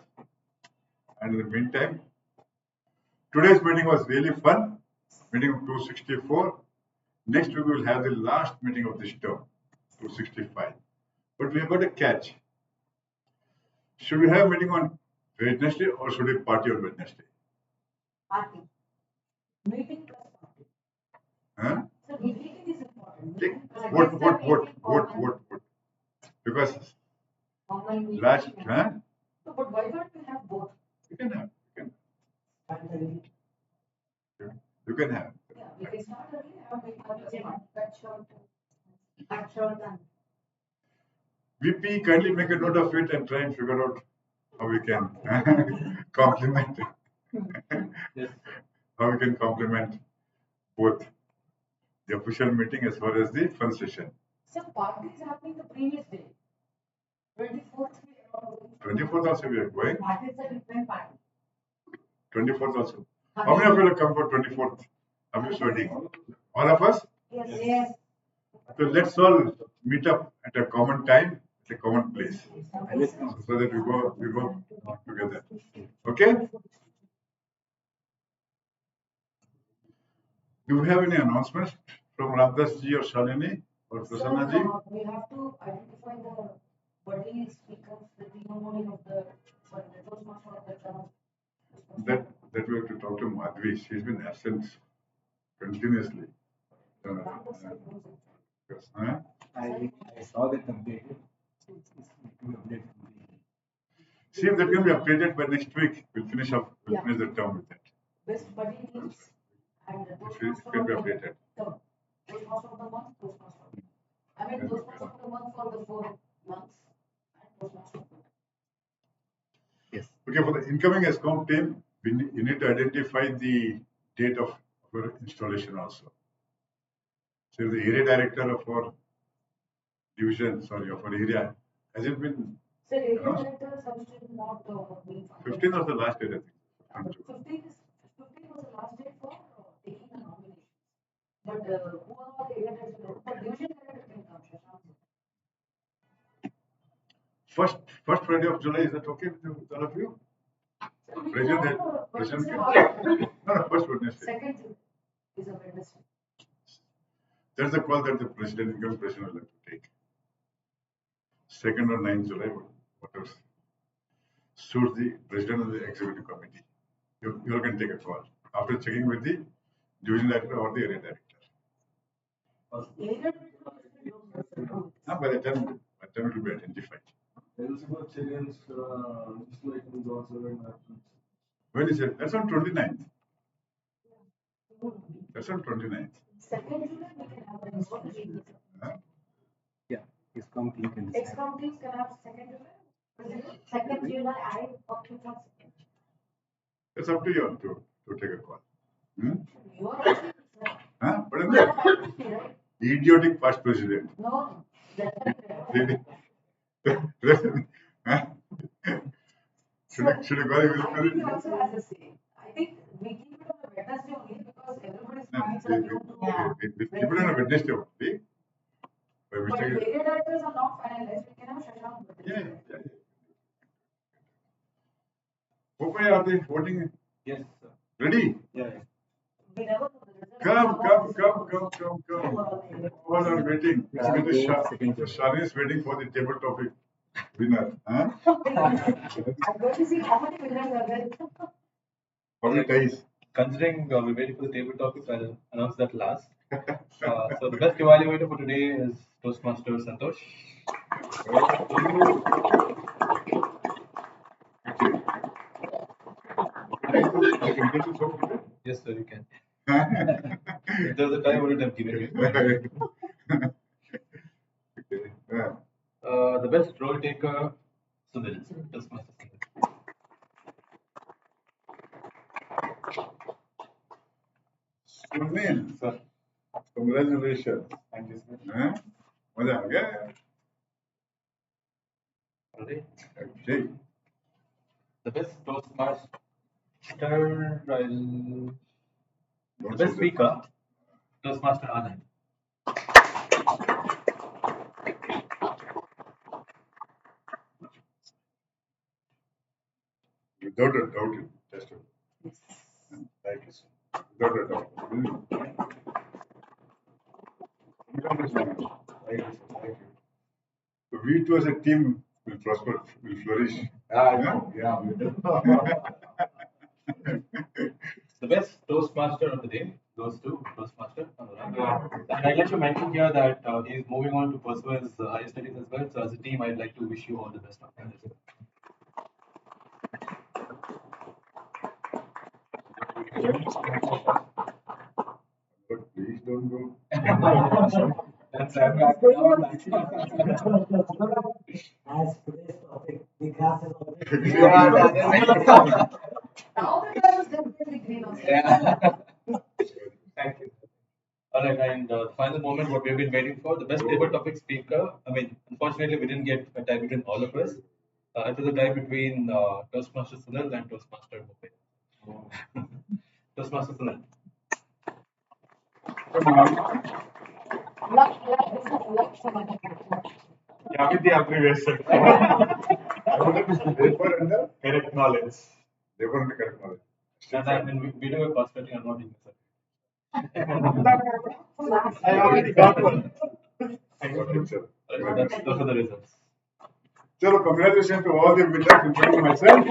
And in the meantime, today's meeting was really fun. Meeting of 264. Next week we will have the last meeting of this term, 265. But we have got a catch. Should we have a meeting on Wednesday or should we party on Wednesday? Party. Meeting plus party. Huh? So meeting is important. Vote. Because last, huh? So, but why don't we have both? You can have. You can have. Yeah, we can start early, have that short and VP, kindly make a note of it and try and figure out how we can complement how we can complement both the official meeting as well as the fun session. So party is happening the previous day. 24th. 24th also we are going. Party is a different party. 24th also. How many of you will come for 24th? Are you studying? All of us? Yes. So let's all meet up at a common time, at a common place, so that we go together. Okay? Do we have any announcements from Ramdas ji or Shalini or Prasanna ji? We have to identify the body speakers, the memory of the Toastmaster of the channel. That we have to talk to Madhvi. She's been absent continuously. Yes, huh? I saw that update. See if that can be updated by next week. We'll finish the term with that. Best buddy teams and It can be updated. Toastmaster of the month, Toastmaster. I mean, Toastmaster of the month for the 4 months and Toastmaster of the month. Yes. Okay, for the incoming ESCOM team, you need to identify the date of our installation also. So the area director of our division, of our area, has it been? So area director substitute not being 15 was the last date, I think. 15 was the last date for taking the nominations. But who are all the area directors? For division director can come, First Friday of July, is that okay with all of you? President, President. No, first Wednesday. Second is a Wednesday. That's the call that the President, incoming President will have to take. 2nd or 9th July, whatever suits the President of the Executive Committee. You can take a call after checking with the Division Director or the Area Director. By the time it will be identified. Elizabeth Children's legislation is also in When is it? That's on 29th. That's on 29th. Second July we can have a meeting. Yeah, it's complete. Ex-com teams can have second July. Second July, I opted for second. It's up to you to take a call. You are right, sir. Huh? But I'm the idiotic past president. No, Really? Huh? Should I call you? I think he also has a say. I think we keep it on a Wednesday only because everybody's minds are new to Keep it on a Wednesday only. By But mistake. area directors are not finalized. We can have Shashank. Yeah. Okay, are they voting? Yes, sir. Ready? Yeah. We never know the result. Come. All are waiting. Shani is waiting for the table topic winner. Huh? I'm going to see how many winners are there. How many ties? Considering we're waiting for the table topics, I'll announce that last. So the best evaluator for today is Toastmaster Santosh. Yes, sir, you can. If there's a time, I would have given you. Yeah. The best role taker, Sunil. Toastmaster Sunil. Sunil, Sir. congratulations. Thank you, sir. Huh? मजा आ गया? Alright. Okay. The best Toastmaster, the best speaker, Toastmaster Anand. Without a doubt, just Thank you, sir. without a doubt. Thank you, sir. Thank you. So we two as a team will prosper, will flourish. Yeah. The best Toastmaster of the day goes to Toastmaster. And I'd like to mention here that he is moving on to pursue his higher studies as well. So as a team, I'd like to wish you all the best of luck. But please don't go. As today's topic, the grass is already Now the grass is definitely green on Thank you. Alright, and the final moment, what we've been waiting for, the best table topic speaker. I mean, unfortunately, we didn't get a tie between all of us. It was a tie between Toastmaster Sunil and Toastmaster Bhupen. Toastmaster Sunil. Yeah, with the abbreviation. Therefore, under Correct knowledge. therefore under correct knowledge. And I mean, we do a cost cutting, I'm not in this. I already got one. Sir. Those are the results. So, congratulations to all the winners, including myself.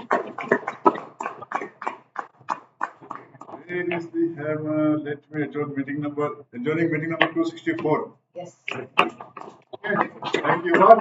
Where is the hammer? Let me adjourn meeting number 264. Yes. Okay. Thank you all.